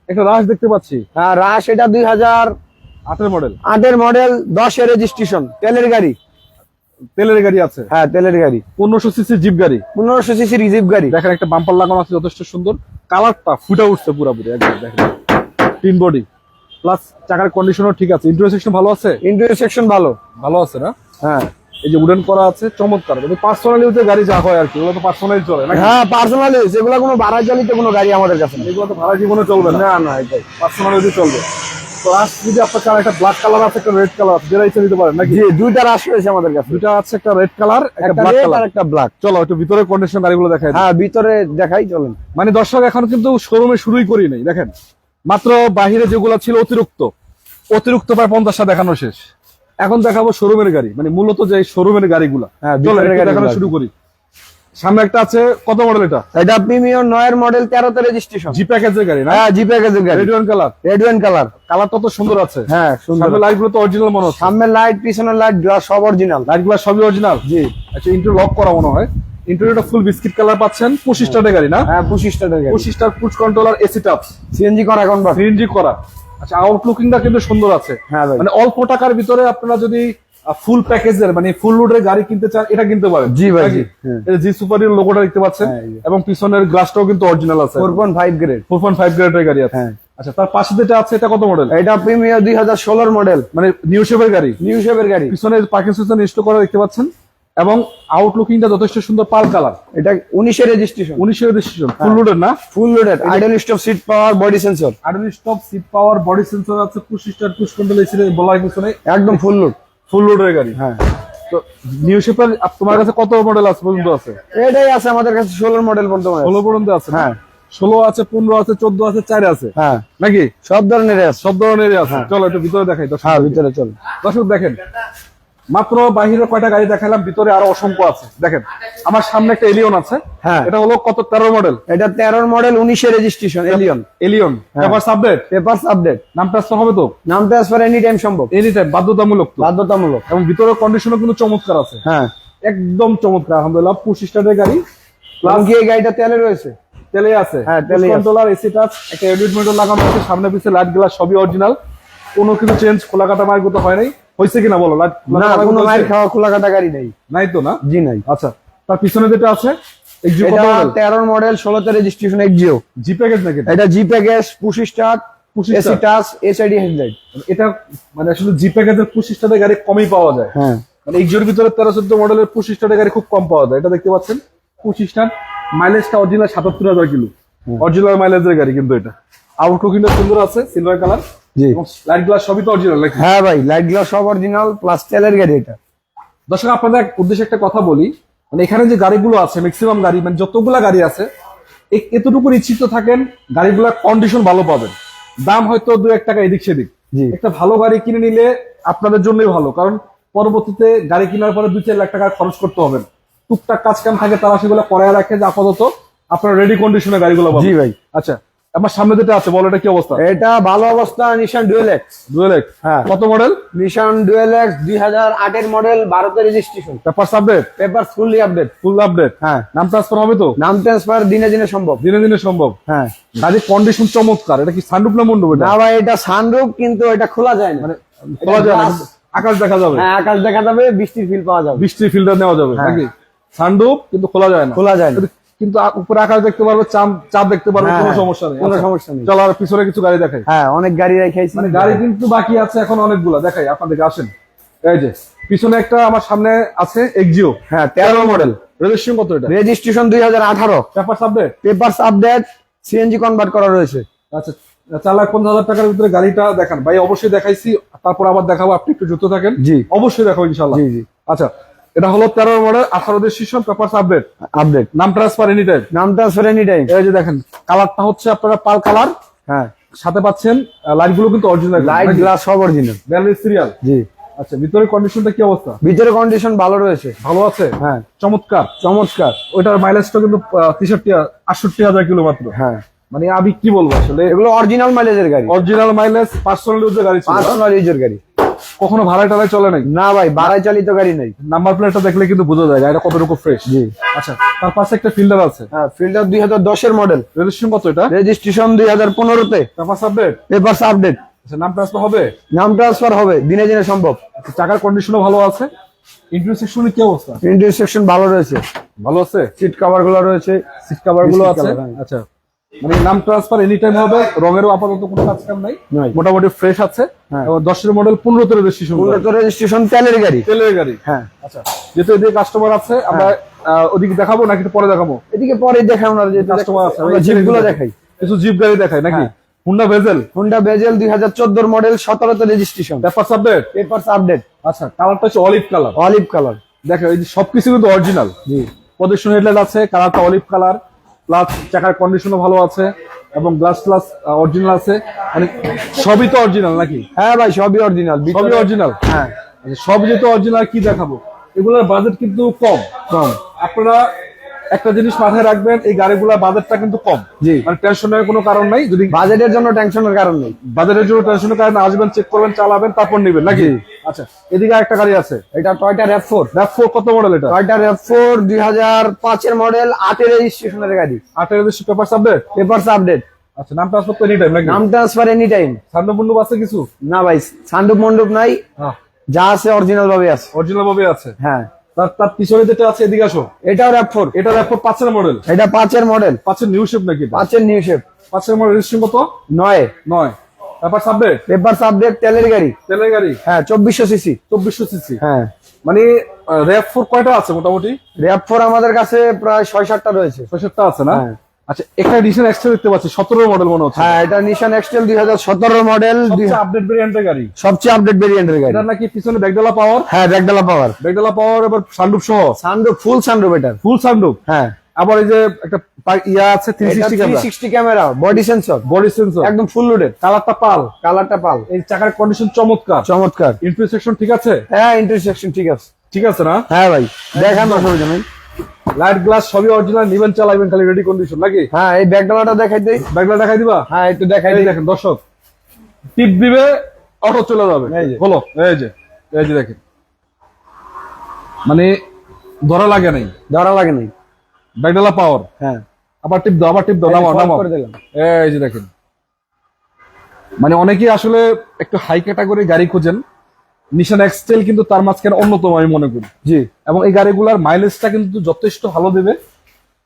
একটা রাশ দেখতে পাচ্ছি। হ্যাঁ, রাশ এটা 2008 মডেল। 8 model, 10 registration. তেলের গাড়ি। তেলের গাড়ি আছে? হ্যাঁ, তেলের গাড়ি। 1500 সিসি জিপ গাড়ি। 1500 সিসি রিজিপ গাড়ি। দেখেন, একটা বাম্পার লাগানো আছে, যথেষ্ট সুন্দর। কালারটা ফুটে উঠছে পুরোপুরি একদম। দেখেন, তিন বডি প্লাস চাকার কন্ডিশনও ঠিক আছে। ইন্টারসেকশন ভালো আছে? ইন্টারসেকশন ভালো। ভালো আছে না? হ্যাঁ। এই যে উডেন করা আছে, চমৎকার। পার্সোনাল ইউজের গাড়ি যা হয় আর কি, ওগুলো তো পার্সোনালি চলে না? হ্যাঁ, পার্সোনাল ইউজ। এগুলো কোনো ভাড়া চালিত কোনো গাড়ি আমাদের কাছে না। এগুলো তো ভাড়া জীবনে চলবে না। না না, এটাই পার্সোনাল ইউজে চলবে। তো রাশ যদি আপনার চান, একটা ব্ল্যাক কালার আছে, একটা রেড কালার আছে, যেটা ইচ্ছে নিতে পারেন নাকি? জি, দুইটা রাশ রয়েছে আমাদের কাছে। দুইটা আছে, একটা রেড কালার, একটা একটা ব্ল্যাক রেড কালার। আর একটা ব্ল্যাক। চলো একটু ভিতরে কন্ডিশন গাড়িগুলো দেখাই। হ্যাঁ, ভিতরে দেখাই, চলেন। মানে দর্শক, এখন কিন্তু শোরুমে শুরুই করি নাই। দেখেন, মাত্র বাহিরে যেগুলো ছিল অতিরিক্ত প্রায় 50টা দেখানো শেষ। এখন দেখাবো শোরুমের গাড়ি, মানে মূলত যে শোরুমের গাড়িগুলো। হ্যাঁ, চলো একটু দেখানো শুরু করি। সামনে একটা আছে, কত মডেল এটা? এটা প্রিমিয়াম 9 মডেল, 13তে রেজিস্ট্রেশন। জি প্যাকেজের গাড়ি না? হ্যাঁ, জি প্যাকেজের গাড়ি। Red wine colour. Red wine colour. কালারটা তো সুন্দর আছে। হ্যাঁ, সুন্দর। সামনে লাইট গুলো তো অরিজিনাল মনে হচ্ছে। সামনের লাইট, পিছনের লাইট, গ্লাস সব অরিজিনাল। লাইট গুলো সবই অরিজিনাল? জি। আচ্ছা, ইন্টার লক করা মনে হয়। ইন্টারটা ফুল বিস্কিট কালার পাচ্ছেন। 25 স্টারের গাড়ি না? হ্যাঁ, 25 স্টারের গাড়ি। 25 star, push controller, AC touch, CNG করা এখন বা সিএনজি করা। আচ্ছা, আউটলুকিংটা কিন্তু সুন্দর আছে। হ্যাঁ ভাই। মানে অল্প টাকার ভিতরে আপনারা যদি ফুল প্যাকেজের, মানে ফুল লোডের গাড়ি কিনতে চান, এটা কিনতে পারেন। জি ভাই। জি সুপার এর লোগোটা দেখতে পাচ্ছেন, এবং পিছনের গ্লাসটাও কিন্তু অরিজিনাল আছে। 4.5 গ্রেড। 4.5 গ্রেডের গাড়ি আছে। আচ্ছা, তার পাশে যেটা আছে, এটা কত মডেল? এটা প্রিমিয়াম 2016 মডেল, মানে নিউ শেপের গাড়ি। নিউ শেপের গাড়ি। পিছনের পার্কিং সিস্টেম ইনস্টল করা দেখতে পাচ্ছেন, এবং আউটলুকিংটা যথেষ্ট সুন্দর, পাল কালার। এটা 19 রেজিস্ট্রেশন। 19 রেজিস্ট্রেশন, ফুল লোডের না? Full loaded. Idle stop seat power, body sensor. Idle stop seat power, body sensor আছে, push start, push control, AC বলা হয় পিছনে। একদম ফুল লোড। ফুল লোডের গাড়ি। হ্যাঁ। তো নিউ শেপের তোমার কাছে কত মডেল আছে পর্যন্ত আছে? এটাই আছে আমাদের কাছে 16 মডেল পর্যন্ত। 16 পর্যন্ত আছে? হ্যাঁ। 16 আছে, 15 আছে, 14 আছে, 4 আছে। হ্যাঁ, নাকি? সব ধরনের আছে। সব ধরনেরই আছে। চলো একটু ভিতরে দেখাই। হ্যাঁ, ভিতরে চল। দর্শক দেখেন, মাত্র বাহিরে কয়টা গাড়ি দেখালাম, ভিতরে আরো অসংখ্য আছে। দেখেন, আমার সামনে একটা এলিয়ন আছে। হ্যাঁ। এটা হলো কত? 13 মডেল। এটা 13 মডেল, 19 রেজিস্ট্রেশন। এলিয়ন। Papers update? Papers update. নাম ট্রান্সফার হবে তো? নাম ট্রান্সফার এনি টাইম সম্ভব। এনি টাইম, বাধ্যতামূলক তো? বাধ্যতামূলক। এবং ভিতরের কন্ডিশনও কিন্তু চমৎকার আছে। হ্যাঁ, একদম চমৎকার, আলহামদুলিল্লাহ। পুশ স্টার্টের গাড়ি, প্লাস কি এই গাড়িটা তেলে রয়েছে? তেলে আছে, হ্যাঁ, তেলে আছে। কন্ট্রোলার, এসি টাচ, একটা এডিট মিটার লাগানো আছে, সামনে পিছে লাইট গ্লাস সবই অরিজিনাল, কোনো কিছু চেঞ্জ খোলা কাটা মার করতে হয় নাই, হয়েছে কিনা বলো? লাইট না, কোনো মাইর খাওয়া খোলা কাটা গাড়ি নেই। নাই তো না? জি নাই। আচ্ছা, তার পিছনে যেটা আছে এক্সিও কত এটা মডেল? 13 মডেল, 16তে রেজিস্ট্রেশন এক্সিও। জি প্যাকেজ নাকি এটা G package, push start, push AC start? Touch, HID headlight. এটা মানে আসলে জি প্যাকেজের পুশ স্টার্টের গাড়ি কমই পাওয়া যায়, হ্যাঁ, মানে এক্সিওর ভিতরে 13-14 মডেলের পুশ স্টার্টের গাড়ি খুব কম পাওয়া যায়। এটা দেখতে পাচ্ছেন পুশ স্টার্ট, মাইলেজটা অরিজিনাল 77,000 কিলো, অরিজিনাল মাইলেজের গাড়ি কিন্তু এটা। আউটলুক কিন্তু সুন্দর আছে, সিলভার কালার, জি। এবং লাইট গ্লাস সবই তো অরিজিনাল নাকি? হ্যাঁ ভাই, লাইট গ্লাস সব অরিজিনাল, প্লাস তেলের গাড়ি এটা। দর্শক আপনাদের উদ্দেশ্যে একটা কথা বলি, মানে এখানে যে গাড়িগুলো আছে ম্যাক্সিমাম গাড়ি, মানে যতগুলা গাড়ি আছে এতটুকু নিশ্চিত থাকেন গাড়িগুলোর কন্ডিশন ভালো পাবেন। দাম হয়তো 2-1 টাকা এদিক সেদিক, জি। একটা ভালো গাড়ি কিনে নিলে আপনাদের জন্যই ভালো, কারণ পরবর্তীতে গাড়ি কেনার পরে 2-4 লাখ টাকা খরচ করতে হবে না। টুকটাক কাজ কাম থাকে তারা সেগুলো করায় রাখে, যে আপাতত আপনার রেডি কন্ডিশনে গাড়িগুলো পাবেন। জি ভাই। আচ্ছা, আমার সামনে যেটা আছে বলো, এটা কি অবস্থা? এটা ভালো অবস্থা, Nissan dual X. Dual X, হ্যাঁ। কত মডেল? নিশান ডুয়েল এক্স 2008 এর মডেল, 12তে registration. Papers update? Paper fully update. Full update? হ্যাঁ। নাম ট্রান্সফার হবে তো? নাম ট্রান্সফার দিনে দিনে সম্ভব। দিনে দিনে সম্ভব। হ্যাঁ। গাড়ির কন্ডিশন চমৎকার। এটা কি সানরুফ না মুন্ডুপ? না ভাই, এটা সানরুফ, কিন্তু এটা খোলা যায় না। মানে খোলা যায় না, glass। আকাশ দেখা যাবে? হ্যাঁ, আকাশ দেখা যাবে, বৃষ্টির ফিল পাওয়া যাবে। বৃষ্টির ফিল্টার নেওয়া যাবে হ্যাঁ। নাকি? সানরুফ কিন্তু খোলা যায় না। খোলা যায় না। কিন্তু উপরে আকাশ দেখতে পারবে, চাঁদ দেখতে পারবে, হ্যাঁ, কোনো সমস্যা নেই। কোনো আচ্ছা, সমস্যা নেই। চলো আর পিছনে কিছু গাড়ি দেখাই। হ্যাঁ, অনেক গাড়ি রেখেছি। মানে গাড়ি কিন্তু বাকি আছে এখন অনেকগুলা, দেখাই আপনাদেরকে, আসেন। এই যে পিছনে একটা আমার সামনে আছে এক্সিও। হ্যাঁ, 13 মডেল, রেজিস্ট্রেশন কত এটা? Registration 2018। Papers update? Papers update, CNG convert করা রয়েছে। আচ্ছা, 4,50,000 টাকার ভিতরে গাড়িটা দেখান ভাই। অবশ্যই দেখাইছি, তারপর আবার দেখাবো, আপনি একটু যুক্ত থাকেন। জি। অবশ্যই দেখাবো ইনশাল্লাহ। জি জি। আচ্ছা, এটা হলো 13 model, 18 registration, papers update, update, নাম ট্রান্সফার এনি টাইম। নাম ট্রান্সফার এনি টাইম। এই যে দেখেন, কালারটা হচ্ছে আপনারা পাল কালার, হ্যাঁ, সাথে পাচ্ছেন লাইট গুলো কিন্তু অরিজিনাল, লাইট গ্লাস সব অরিজিনাল। Balance serial. জি। আচ্ছা, ভিতরে কন্ডিশনটা কি অবস্থা? ভিতরে কন্ডিশন ভালো রয়েছে। ভালো আছে? হ্যাঁ, চমৎকার। চমৎকার। ওইটার মাইলেজটা কিন্তু 63-68,000 কিলো মাত্র। হ্যাঁ, মানে আমি কি বলবো আসলে, এগুলো অরিজিনাল মাইলেজের গাড়ি, অরিজিনাল মাইলেজ, পার্সোনাল ইউজের গাড়ি ছিল, পার্সোনাল ইউজের গাড়ি। কখনো ভাড়ায় টাড়ায় চলে নাই। না ভাই, বাড়াই চালিত গাড়ি নাই। নাম্বার প্লেটটা দেখলে কিন্তু বোঝা যায় গাড়িটা কতটুকু ফ্রেশ। জি। আচ্ছা, তার পাশে একটা ফিল্টার আছে। হ্যাঁ, ফিল্টার 2010 এর মডেল, রেজিস্ট্রেশন কত এটা? রেজিস্ট্রেশন 2015-তে। Papers update? Papers update. আচ্ছা, নাম ট্রান্সফার হবে? নাম ট্রান্সফার হবে, দিনে দিনে সম্ভব। আচ্ছা, চাকার কন্ডিশনও ভালো আছে। ইন্টেরিয়র সেকশনে কি অবস্থা? ইন্টেরিয়র সেকশন ভালো রয়েছে, ভালো আছে। সিট কভার গুলো রয়েছে, সিট কভার গুলো Seat আছে। cover, হ্যাঁ। আচ্ছা, মানে নাম ট্রান্সফার এনি টাইম হবে, রঙেরও আপাতত কোনো কাজ কাম নাই, নাই। মোটামুটি ফ্রেশ আছে। হ্যাঁ। 10 মডেল, 15তে রেজিস্ট্রেশন, 15 রেজিস্ট্রেশন, তেলের গাড়ি। তেলের গাড়ি। হ্যাঁ। আচ্ছা, যেহেতু এদিকে কাস্টমার আছে, আমরা ওদিকে দেখাবো নাকি একটু পরে দেখাবো? এদিকে পরে দেখাই, ওনার যে কাস্টমার আছে, আমরা জিপ গুলো দেখাই। কিছু জিপ গাড়ি দেখাই নাকি? হ্যাঁ। Honda Vezel? Honda Vezel 2014 model, 17তে registration. Papers update? Papers update. আচ্ছা, কালারটা হচ্ছে অলিভ কালার। Olive colour. দেখো, এই যে সবকিছু কিন্তু অরিজিনাল। জি। প্রদর্শন হেডলাইট আছে, কালারটা অলিভ কালার, প্লাস চাকার কন্ডিশনও ভালো আছে, এবং গ্লাস প্লাস অরিজিনাল আছে, মানে সবই তো অরিজিনাল নাকি? হ্যাঁ ভাই, সবই অরিজিনাল। সবই অরিজিনাল। হ্যাঁ। আচ্ছা, সব যেহেতু অরিজিনাল, কি দেখাবো? এগুলোর বাজেট কিন্তু কম। কম। আপনারা একটা জিনিস মাথায় রাখবেন, এই গাড়িগুলোর বাজেটটা কিন্তু কম। জি। মানে টেনশনের কোনো কারণ নাই। যদি বাজেটের জন্য টেনশনের কারণ নেই। বাজারের জন্য টেনশনের কারণে আসবেন, চেক করবেন, চালাবেন, তারপর নেবেন নাকি? জি। আচ্ছা, এদিকে একটা গাড়ি আছে, এটা টয়টা RAV4। RAV4 কত মডেল এটা? টয়টা RAV4 2005 এর মডেল, 8 এর রেজিস্ট্রেশনের গাড়ি। 8 এর পেপারস আপডেট? Papers update. আচ্ছা, নাম ট্রান্সফার তো এনি টাইম নাকি? নাম ট্রান্সফার এনি টাইম। সামনে বন্ধু আছে কিছু? না ভাই, সান্ডুপ মন্ডপ নাই, হ্যাঁ, যা আছে অরিজিনাল ভাবে আছে। অরিজিনাল ভাবে আছে। হ্যাঁ। তার পিছনে যেটা আছে, এদিকে আসো। এটাও RAV4। এটা RAV4 5 এর মডেল? এটা 5 এর মডেল, 5 এর নিউ শেপ নাকি এটা? 5 এর নিউ শেপ। 5 এর মডেল, রেজিস্ট্রেশন কত? 9। 9। Papers update? পেপারস আপডেট, তেলের গাড়ি। তেলের গাড়ি। হ্যাঁ, 2400 সিসি। 2400 সিসি। হ্যাঁ। মানে RAV4 কয়টা আছে মোটামুটি? RAV4 আমাদের কাছে প্রায় 6-7টা রয়েছে। 6-7টা আছে না? হ্যাঁ। আচ্ছা, একটা এডিশন এক্সট্রা দেখতে পাচ্ছি, 17 মডেল মনে হচ্ছে। হ্যাঁ, এটা নিশান এক্সটেল 2017 মডেল, সবচেয়ে আপডেট ভেরিয়েন্টের গাড়ি, সবচেয়ে আপডেট ভেরিয়েন্টের গাড়ি। এটা নাকি পিছনে ব্যাকডালা পাওয়ার? হ্যাঁ, ব্যাকডালা পাওয়ার। ব্যাকডালা পাওয়ার, এবার সানরুফ সহ। সানরুফ, ফুল সানরুফ এটার। ফুল সানরুফ। হ্যাঁ। আবার এই যে একটা ইয়া আছে 360 camera, 360 camera, body sensor, body sensor, একদম ফুল লোডেড। কালারটা পাল, কালারটা পাল। এই চাকার কন্ডিশন চমৎকার, চমৎকার। ইন্টারসেকশন ঠিক আছে? হ্যাঁ, ইন্টারসেকশন ঠিক আছে। ঠিক আছে না? হ্যাঁ ভাই, দেখান অসুবিধা নেই। লাইট গ্লাস সবই অরিজিনাল, নিবেন চালাবেন, খালি রেডি কন্ডিশন নাকি? হ্যাঁ, এই ব্যাকডালাটা দেখাই দেই। ব্যাকডালা দেখাই দিবা? হ্যাঁ, একটু দেখাই এই দেই। দেখেন দর্শক, টিপ দিবে, অটো চলে যাবে। এই যে। হলো, এই যে দেখেন, মানে ধরা লাগে নাই। ধরা লাগে নাই। ব্যাকডালা পাওয়ার। হ্যাঁ, আবার টিপ দাও, আবার টিপ দাও, নামাও ফল্ট নামাও। করে দিলাম। এই যে দেখেন, মানে অনেকেই আসলে একটু হাই ক্যাটাগরি গাড়ি খোঁজেন, নিশান এক্সটেল কিন্তু তার মাঝখানে অন্যতম আমি মনে করি। জি, এবং এই গাড়িগুলোর মাইলেজটা কিন্তু যথেষ্ট ভালো দেবে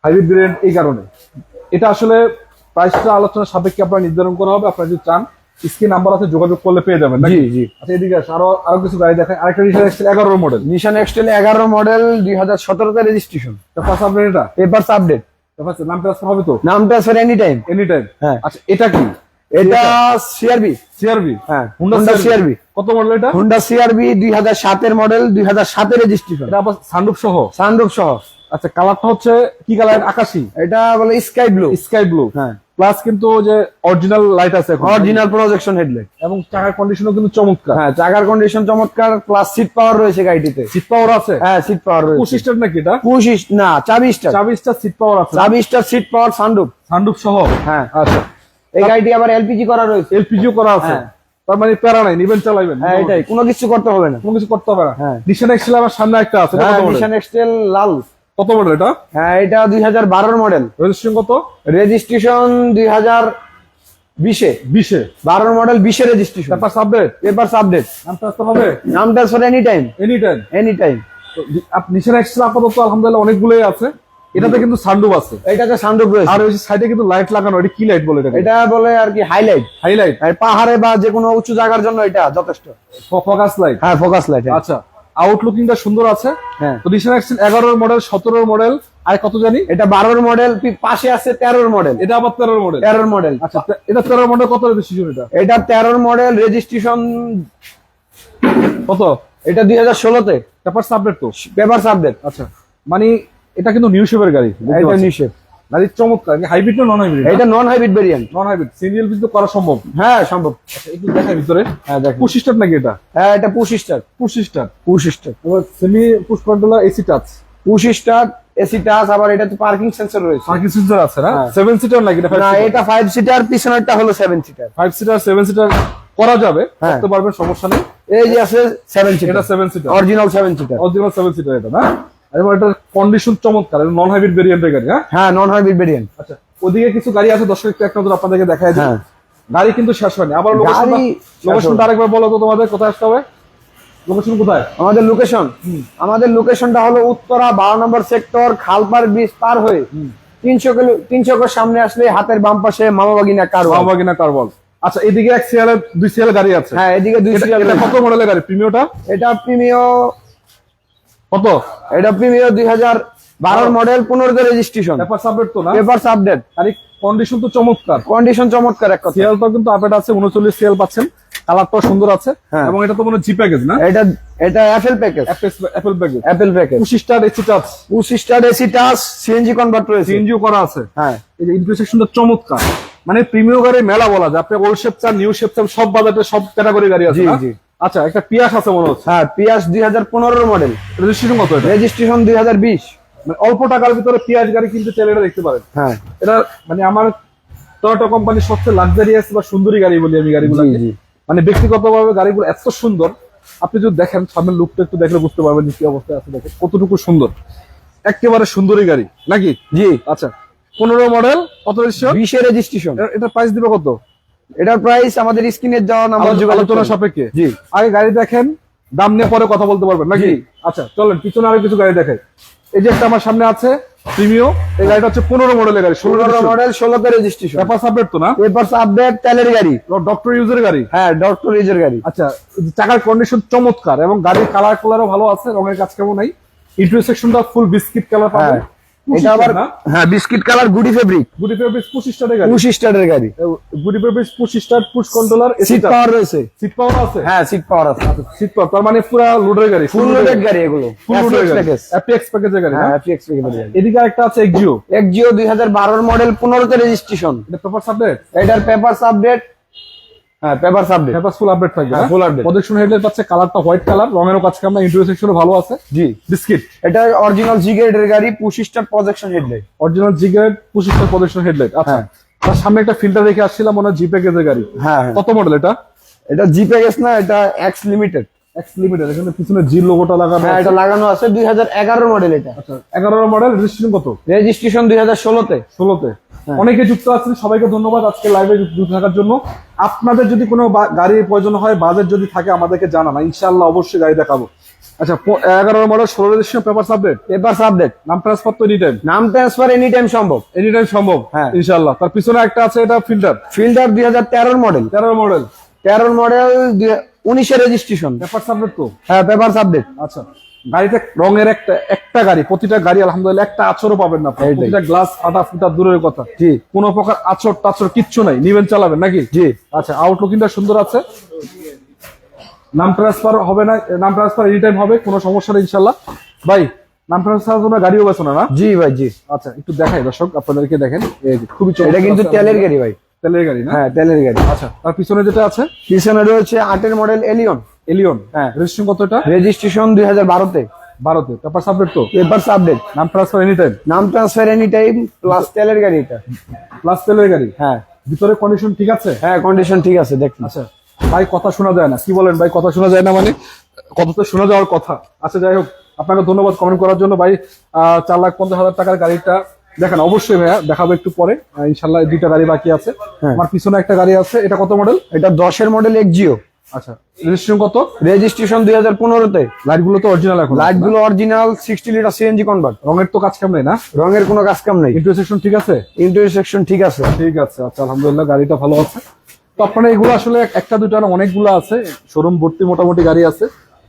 হাইব্রিড ভেরিয়েন্ট, এই কারণে এটা আসলে প্রাইসটা আলোচনা সাপেক্ষে আপনার নির্ধারণ করা হবে। আপনার যদি চান স্ক্রিন নাম্বার আছে, যোগাযোগ করলে পেয়ে যাবেন নাকি? জি, জি। আচ্ছা, এদিকে আসে, আরো কিছু গাড়ি দেখায়। আরেকটা নিশান এক্সটেল 11 মডেল, নিশান এক্সটেল 11 মডেল 2017 তে রেজিস্ট্রেশন। ফার্স্ট আপডেট এটা, পেপারস আপডেট, নাম ট্রান্সফার হবে তো? নাম transfer any time. Any time. হ্যাঁ। আচ্ছা, এটা কি? এটা সিআরবি। সিআরবি। হ্যাঁ, হুন্ডা Honda সিআরবি। CR-V কত মডেল এটা? হুন্ডা সিআরবি 2007 এর মডেল, 2007 এর রেজিস্ট্রেশন, এটা আবার সানরুফ সহ? সানরুফ সহ। আচ্ছা, কালারটা হচ্ছে কি কালার? আকাশি, এটা বলে স্কাই ব্লু। Sky blue. হ্যাঁ, প্লাস কিন্তু যে অরিজিনাল লাইট আছে এখন, অরিজিনাল প্রজেকশন হেডলাইট। এবং চাকার কন্ডিশনও কিন্তু চমৎকার। হ্যাঁ, চাকার কন্ডিশন চমৎকার, প্লাস সিট পাওয়ার রয়েছে গাড়িটিতে। সিট পাওয়ার আছে? হ্যাঁ, সিট পাওয়ার রয়েছে। 25 স্টার নাকি এটা? 25 না, 24 স্টার। 24 স্টার সিট পাওয়ার আছে, 24 star seat power, sunroof. Sunroof সহ। হ্যাঁ, আচ্ছা, এই গাড়িটি আবার এলপিজি করা রয়েছে। এলপিজিও করা আছে। হ্যাঁ। তার মানে প্যারা নাই, নিবেন চালাইবেন। হ্যাঁ, এটাই, কোনো কিছু করতে হবে না। কোনো কিছু করতে হবে না। হ্যাঁ। নিশান এক্সেল আমার সামনে একটা আছে, এটা হ্যাঁ, কত মডেল? নিশান এক্সটেল লাল। কত মডেল এটা? হ্যাঁ, এটা 2012 মডেল, রেজিস্ট্রেশন কত? রেজিস্ট্রেশন 2020 এ। 20 এ। 12 মডেল 20 এ registration. Paper update? Papers update. নাম ট্রান্সফার হবে? নাম transfer any time. Any time. Any time. Nissan এক্সেল আপাতত আলহামদুলিল্লাহ অনেকগুলোই আছে। এটাতে কিন্তু সানরুফ আছে, এটাতে সানরুফ রয়েছে। আর ওই সাইডে কিন্তু লাইট লাগানো। এটা কি লাইট বলে এটাকে? এটা বলে আর কি হাইলাইট। হাইলাইট, আর পাহাড়ে বা যে কোনো উঁচু জায়গার জন্য এটা যথেষ্ট। Focus light. হ্যাঁ, ফোকাস লাইট। আচ্ছা, আউটলুকিংটা সুন্দর আছে। হ্যাঁ, তো নিশান এক্সেল 11 মডেল, 17 মডেল, আর কত জানি? এটা 12 মডেল, পাশে আছে 13 মডেল। এটা আবার 13 মডেল। 13 মডেল। আচ্ছা, এটা 13 মডেল কত রেজিস্ট্রেশন এটা? এটা 13 মডেল রেজিস্ট্রেশন কত? এটা 2016 তে। পেপার আপডেট তো? Papers update. আচ্ছা, মানে এটা কিন্তু নিউ শেপের গাড়ি। এটা নিশে। গাড়ি চমৎকার। হাইব্রিড না নন হাইব্রিড? এটা নন hybrid variant. Non hybrid. Serial কিন্তু করা সম্ভব? হ্যাঁ, সম্ভব। আচ্ছা, একটু দেখাই ভিতরে। হ্যাঁ, দেখেন। 25 স্টার নাকি এটা? হ্যাঁ, এটা 25 স্টার। 25 স্টার। 25 স্টার। এবার semi push controller, AC touch. 25 star AC touch, আবার এটাতে পার্কিং সেন্সর রয়েছে। পার্কিং সেন্সর আছে না? হ্যাঁ। 7 সিটার নাকি এটা? না, এটা 5 সিটার, পিছনেরটা হলো 7 সিটার। 5 সিটার 7 সিটার করা যাবে, হ্যাঁ। করতে পারবেন, সমস্যা নেই। এই যে আছে 7 সিটার, এটা 7 seater, original 7 seater. Original 7 seater এটা না? এবং এটার কন্ডিশন চমৎকার, নন হাইব্রিড ভেরিয়েন্টের গাড়ি। হ্যাঁ। হ্যাঁ, নন হাইব্রিড ভেরিয়েন্ট। আচ্ছা, ওদিকে কিছু গাড়ি আছে, দর্শক একটু এক নজর আপনাদেরকে দেখায় দিই। হ্যাঁ। গাড়ি কিন্তু শেষ হয়নি। আবার গাড়ি লোকেশনটা আরেকবার বলো তো, তোমাদের কোথায় আসতে হবে? লোকেশন কোথায়? আমাদের লোকেশন, আমাদের লোকেশনটা হলো উত্তরা 12 নম্বর সেক্টর, খালপার ব্রিজ পার হয়ে 300 গজ সামনে আসলে হাতের বাম পাশে মামাবাগিনা কার। মামাবাগিনা কারওয়াল। আচ্ছা, এদিকে এক সিরিয়ালের 2 সিরিয়াল গাড়ি আছে। হ্যাঁ, এদিকে 2 সিরিয়াল। এটা কত মডেলের গাড়ি? প্রিমিওটা এটা প্রিমিও কত? এটা প্রিমিও 2012 মডেল, 15 তে রেজিস্ট্রেশন। পেপার আপডেট তো না? Papers update. আর কন্ডিশন তো চমৎকার, কন্ডিশন চমৎকার এক কথা। সিরিয়ালটাও কিন্তু আপডেট আছে, 39 সিরিয়াল পাচ্ছেন। কালারটাও সুন্দর আছে। হ্যাঁ। এবং এটা তো মনে জি প্যাকেজ না? এটা এটা Apple package. Apple package. Apple package. 25 star AC touch. 25 star AC touch, CNG convert রয়েছে। সিএনজিও করা আছে। হ্যাঁ, এই যে ইন্টারসেকশনটা চমৎকার, মানে প্রিমিয়াম গাড়ি মেলা বলা যায়। আপনি ওল্ড শেপ চান, নিউ শেপ চান, সব বাজারে সব ক্যাটাগরি গাড়ি আছে জি, না? জি। আচ্ছা, একটা পিয়াস আছে মনে হচ্ছে। হ্যাঁ, পিয়াস 2015 মডেল, রেজিস্ট্রেশন কত এটা? রেজিস্ট্রেশন 2020। মানে অল্প টাকার ভিতরে পিয়াস গাড়ি কিনতে চাইলে এটা দেখতে পারেন। হ্যাঁ, এটা মানে আমার টয়োটা কোম্পানির সবচেয়ে লাক্সারিয়াস বা সুন্দরী গাড়ি বলি আমি গাড়িগুলো। জি, জি। মানে ব্যক্তিগতভাবে গাড়িগুলো এত সুন্দর, আপনি যদি দেখেন সামনের লুকটা একটু দেখলে বুঝতে পারবেন যে কি অবস্থায় আছে, দেখেন কতটুকু সুন্দর, একেবারে সুন্দরী গাড়ি নাকি? জি। আচ্ছা, 15 মডেল, কত রেজিস্ট্রেশন? 20 এর রেজিস্ট্রেশন। এটা প্রাইস দিবে কত? এটার প্রাইস আমাদের স্ক্রিনে দেওয়া নাম্বার যোগাযোগ আলোচনা করুন। সাপেক্ষে। জি। আগে গাড়ি দেখেন, দাম নিয়ে পরে কথা বলতে পারবেন নাকি? জি। আচ্ছা, চলেন পিছনে আরো কিছু গাড়ি দেখাই। এই যে একটা আমার সামনে আছে প্রিমিও, এই গাড়িটা হচ্ছে 15 মডেলের গাড়ি, 15 মডেল, 16 তে রেজিস্ট্রেশন। পেপার আপডেট তো না? পেপারস আপডেট, তেলের গাড়ি। ডক্টর ইউজের গাড়ি। হ্যাঁ, ডক্টর ইজের গাড়ি। আচ্ছা, চাকার কন্ডিশন চমৎকার এবং গাড়ির কালারও ভালো আছে, রঙের কাজ কেমন নাই। ইন্টারসেকশনটা ফুল বিস্কিট কালার পাবেন। হ্যাঁ, এটা আবার হ্যাঁ biscuit colour, goody fabric. Goody fabric 25 স্টারের গাড়ি। 25 স্টারের গাড়ি। Goody fabric 25 star, push controller, seat power রয়েছে। সিট পাওয়ার আছে। হ্যাঁ, সিট পাওয়ার আছে। সিট পাওয়ার, তার মানে পুরো লোডের গাড়ি, ফুল লোডেড গাড়ি এগুলো। ফুল লোডের গাড়ি, প্যাকেজ। অ্যাপিএক্স প্যাকেজের গাড়ি। হ্যাঁ, হ্যাঁ, এফএক্স প্যাকেজের গাড়ি। এদিকে আরেকটা আছে এক্সিও। এক্সিও 2012 মডেল, 15 তে রেজিস্ট্রেশন। এটা পেপার আপডেট। এটার পেপারস আপডেট। হ্যাঁ, papers update. Paper full update থাকবে। হ্যাঁ, full update। প্রজেকশন হেডলাইট পাচ্ছে, কালারটা হোয়াইট কালার, রঙেরও কাজ কাম না, ইন্টারসেকশনও ভালো আছে। জি। বিস্কিট। এটা অরিজিনাল জি গ্রেডের গাড়ি, 25 স্টার প্রজেকশন হেডলাইট। অরিজিনাল জি গ্রেড 25 স্টার প্রজেকশন হেডলাইট। আচ্ছা, হ্যাঁ। তার সামনে একটা ফিল্টার রেখে আসছিলাম, মনে হয় জি প্যাকেজের গাড়ি। হ্যাঁ, হ্যাঁ। কত মডেল এটা? এটা জি প্যাকেজ না, এটা এক্স লিমিটেড। এক্স লিমিটেড, এখানে পিছনে জি লোগোটা লাগানো হ্যাঁ আছে। এটা লাগানো আছে, 2011 মডেল এটা। আচ্ছা 11 মডেল, রেজিস্ট্রেশন কত? রেজিস্ট্রেশন 2016-তে। 16-তে। হ্যাঁ। অনেকে যুক্ত আছেন, সবাইকে ধন্যবাদ আজকে লাইভে যুক্ত থাকার জন্য। আপনাদের যদি কোনো গাড়ির প্রয়োজন হয়, বাজেট যদি থাকে আমাদেরকে জানান, ইনশাআল্লাহ অবশ্যই গাড়ি দেখাবো। আচ্ছা 11 model, 16 registration, papers update. Papers update. নাম ট্রান্সফার তো এনি টাইম? নাম ট্রান্সফার এনি টাইম সম্ভব। এনি টাইম সম্ভব, হ্যাঁ ইনশাআল্লাহ। তার পিছনে একটা আছে, এটা Fielder. Fielder 2013 model. 13 model. 13 model 19-এর রেজিস্ট্রেশন। পেপারস আপডেট তো? হ্যাঁ পেপারস আপডেট। আচ্ছা গাড়িতে রঙের একটা গাড়ি, প্রতিটা গাড়ি আলহামদুলিল্লাহ একটা আচরও পাবেন না আপনারা। এইটাই। প্রতিটা গ্লাস ফাটা ফুটা দূরের কথা, জি কোনো প্রকার আচর টাচর কিচ্ছু নাই, নিবেন চালাবেন নাকি? জি। আচ্ছা আউটলুকিংটা সুন্দর আছে। নাম ট্রান্সফার হবে না? নাম ট্রান্সফার এনি টাইম হবে, কোনো সমস্যা নেই ইনশাআল্লাহ। ভাই নাম ট্রান্সফার তোমরা গাড়িও বেছো না? জি ভাই জি। আচ্ছা একটু দেখাই দর্শক আপনাদেরকে, দেখেন এই যে খুবই এটা চমৎকার কিন্তু আছে। তেলের গাড়ি ভাই। তেলের গাড়ি না? হ্যাঁ তেলের গাড়ি। আচ্ছা তার পিছনে যেটা আছে, পিছনে রয়েছে 8-এর মডেল এলিয়ন। এলিয়ন। হ্যাঁ রেজিস্ট্রেশন কত এটা? রেজিস্ট্রেশন 2012-তে। 12-তে। পেপারস আপডেট তো? Papers update. নাম ট্রান্সফার এনি টাইম? নাম ট্রান্সফার এনি টাইম প্লাস তেলের গাড়ি এটা। প্লাস তেলের গাড়ি। হ্যাঁ ভিতরে কন্ডিশন ঠিক আছে? হ্যাঁ কন্ডিশন ঠিক আছে দেখুন। আচ্ছা ভাই কথা শোনা যায় না, কি বলেন ভাই? কথা শোনা যায় না মানে? কথা তো শোনা যাওয়ার কথা। আচ্ছা যাই হোক, আপনাকে ধন্যবাদ কমেন্ট করার জন্য ভাই। 4,50,000 টাকার গাড়িটা দেখেন অবশ্যই ভাইয়া, দেখাবো একটু পরে ইনশাল্লাহ। দুইটা গাড়ি বাকি আছে। হ্যাঁ। আমার পিছনে একটা গাড়ি আছে, এটা কত মডেল? এটা 10-এর মডেল এক্সিও। আচ্ছা রেজিস্ট্রেশন কত? রেজিস্ট্রেশন 2015-তে। লাইট গুলো তো অরিজিনাল এখন? লাইট গুলো অরিজিনাল, 60 লিটার সিএনজি কনভার্ট। রঙের তো কাজ কাম নেই না? রঙের কোনো কাজ কাম নেই। ইন্টারসেকশন ঠিক আছে? ইন্টারসেকশন ঠিক আছে। ঠিক আছে। আচ্ছা আলহামদুলিল্লাহ গাড়িটা ভালো আছে। তো আপনারা এগুলো আসলে একটা দুইটা না, অনেকগুলো আছে, শোরুম ভর্তি মোটামুটি গাড়ি আছে।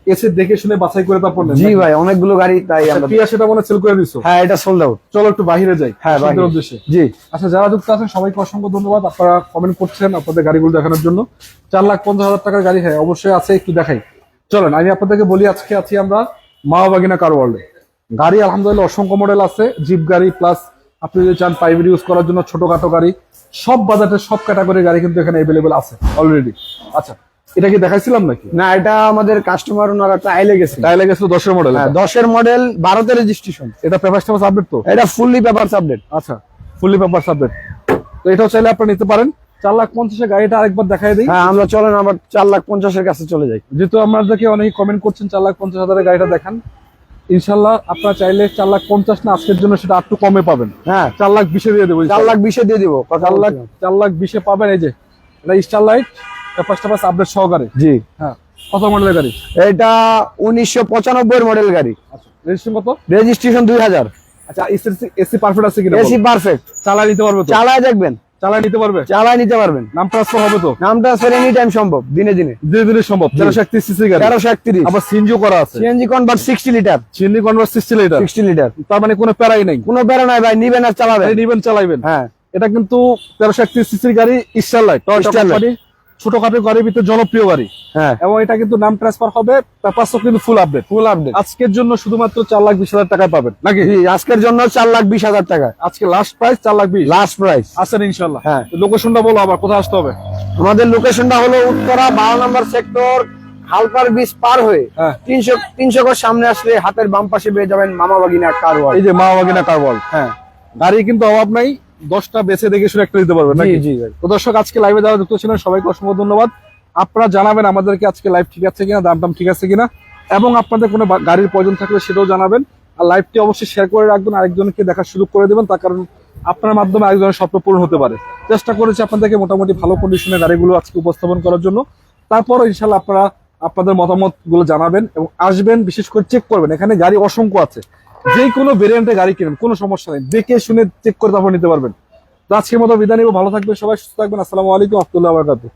এসে দেখে শুনে বাছাই করে তারপর নেন। জি ভাই অনেকগুলো গাড়ি তাই আমরা। কি সেটা মনে সেল করে দিছো? হ্যাঁ এটা সোল্ড আউট। চলো একটু বাইরে যাই। হ্যাঁ সুন্দর বাইরে। উদ্দেশ্যে। জি আচ্ছা যারা যুক্ত আছেন সবাইকে অসংখ্য ধন্যবাদ, আপনারা কমেন্ট করছেন আপনাদের গাড়িগুলো দেখানোর জন্য। 4,50,000 টাকার গাড়ি, হ্যাঁ অবশ্যই আছে, একটু দেখাই। চলেন আমি আপনাদেরকে বলি, আজকে আছি আমরা মাওবাগিনা কার ওয়ার্ল্ডে। গাড়ি আলহামদুলিল্লাহ অসংখ্য মডেল আছে, জিপ গাড়ি প্লাস আপনি যদি চান প্রাইভেট ইউজ করার জন্য ছোটখাটো গাড়ি, সব বাজারের সব ক্যাটাগরির গাড়ি কিন্তু এখানে অ্যাভেলেবেল আছে অলরেডি। আচ্ছা এটা কি দেখাইছিলাম নাকি? না এটা আমাদের কাস্টমার ওনারা ট্রায়ালে গেছে। টাইলে গেছিল 10-এর মডেল। হ্যাঁ 10-এর মডেল 12-তে রেজিস্ট্রেশন। এটা পেপারস টেপারস আপডেট তো? এটা ফুললি পেপারস আপডেট। আচ্ছা ফুললি পেপারস আপডেট। তো এটাও চাইলে আপনি নিতে পারেন। 4,50,000 গাড়িটা আরেকবার দেখাই দিই। হ্যাঁ আমরা চলেন আবার 4,50,000-এর কাছে চলে যাই। যেহেতু আমাদেরকে অনেকে কমেন্ট করছেন 4,50,000 গাড়িটা দেখান, ইনশাল্লাহ আপনারা চাইলে 4,50,000 না, আজকের জন্য সেটা একটু কমে পাবেন। হ্যাঁ 4,20,000 দিয়ে দেবো। 4,20,000 দিয়ে দিব। 4,20,000 পাবেন। এই যে এটা স্টারলাইট পেপারস টেপারস আপডেট সহকারে। জি হ্যাঁ কত মডেলের গাড়ি? এটা 1995-এর মডেল গাড়ি। আচ্ছা রেজিস্ট্রেশন কত? রেজিস্ট্রেশন 2000। আচ্ছা এসি পারফেক্ট আছে কিনা? AC perfect. চালায় নিতে পারবে তো? চালায় দেখবেন। চালায় নিতে পারবে? চালায় নিতে পারবেন। নাম ট্রান্সফার হবে তো? নাম ট্রান্সফার এনি টাইম সম্ভব, দিনে দিনে। ধীরে ধীরে সম্ভব। 1331 সিসি গাড়ি। 1331। আবার সিএনজি করা আছে। CNG convert 60 litre. CNG convert 60 litre. 60 litre. তার মানে কোনো প্যারাই নাই। কোনো বেড়া নাই ভাই, নিবেন আর চালাবেন। নিবেন চালাইবেন। হ্যাঁ এটা কিন্তু 1331 সিসির গাড়ি, স্টারলাইট কোম্পানি, ছোটখাটো গাড়ির ভিতরে জনপ্রিয় গাড়ি। হ্যাঁ এবং এটা কিন্তু নাম ট্রান্সফার হবে, পেপারসও কিন্তু ফুল আপডেট। Full update. আজকের জন্য শুধুমাত্র 4,20,000 টাকায় পাবেন নাকি? জি আজকের জন্য 4,20,000 টাকা আজকে লাস্ট প্রাইস 4,20,000। Last price. আসেন ইনশাল্লাহ। হ্যাঁ। লোকেশনটা বলো আবার, কোথায় আসতে হবে? আমাদের লোকেশনটা হলো উত্তরা 12 নম্বর সেক্টর, খালপার ব্রিজ পার হয়ে হ্যাঁ। 300 গজ সামনে আসলে হাতের বাম পাশে পেয়ে যাবেন মামা বাগিনা কার ওয়ার্ল্ড। এই যে মাওবাগিনা কার ওয়ার্ল্ড। হ্যাঁ গাড়ি কিন্তু অভাব নাই, 10টা বেছে দেখে শুনে একটা দিতে পারবেন নাকি? জি ভাই। তো দর্শক আজকে লাইভে যারা যুক্ত ছিলেন সবাইকে অসংখ্য ধন্যবাদ। আপনারা জানাবেন আমাদেরকে আজকে লাইভ ঠিক আছে কিনা, দাম ঠিক আছে কিনা, এবং আপনাদের কোনো গাড়ির প্রয়োজন থাকলে সেটাও জানাবেন। আর লাইভটি অবশ্যই শেয়ার করে রাখবেন, আরেকজনকে দেখার সুযোগ করে দেবেন, তার কারণ আপনার মাধ্যমে আরেকজনের স্বপ্ন পূরণ হতে পারে। চেষ্টা করেছি আপনাদেরকে মোটামুটি ভালো কন্ডিশনের গাড়িগুলো আজকে উপস্থাপন করার জন্য। তারপর ইনশাল্লাহ আপনারা আপনাদের মতামত গুলো জানাবেন এবং আসবেন, বিশেষ করে চেক করবেন। এখানে গাড়ি অসংখ্য আছে, যে কোনো ভেরিয়েন্টে গাড়ি কিনেন কোনো সমস্যা নেই, দেখে শুনে চেক করে তারপর নিতে পারবেন। তো আজকের মতো বিদায় নিব, ভালো থাকবেন সবাই, সুস্থ থাকবেন। আসসালামু আলাইকুম ওয়া রাহমাতুল্লাহি ওয়া বারাকাতুহু।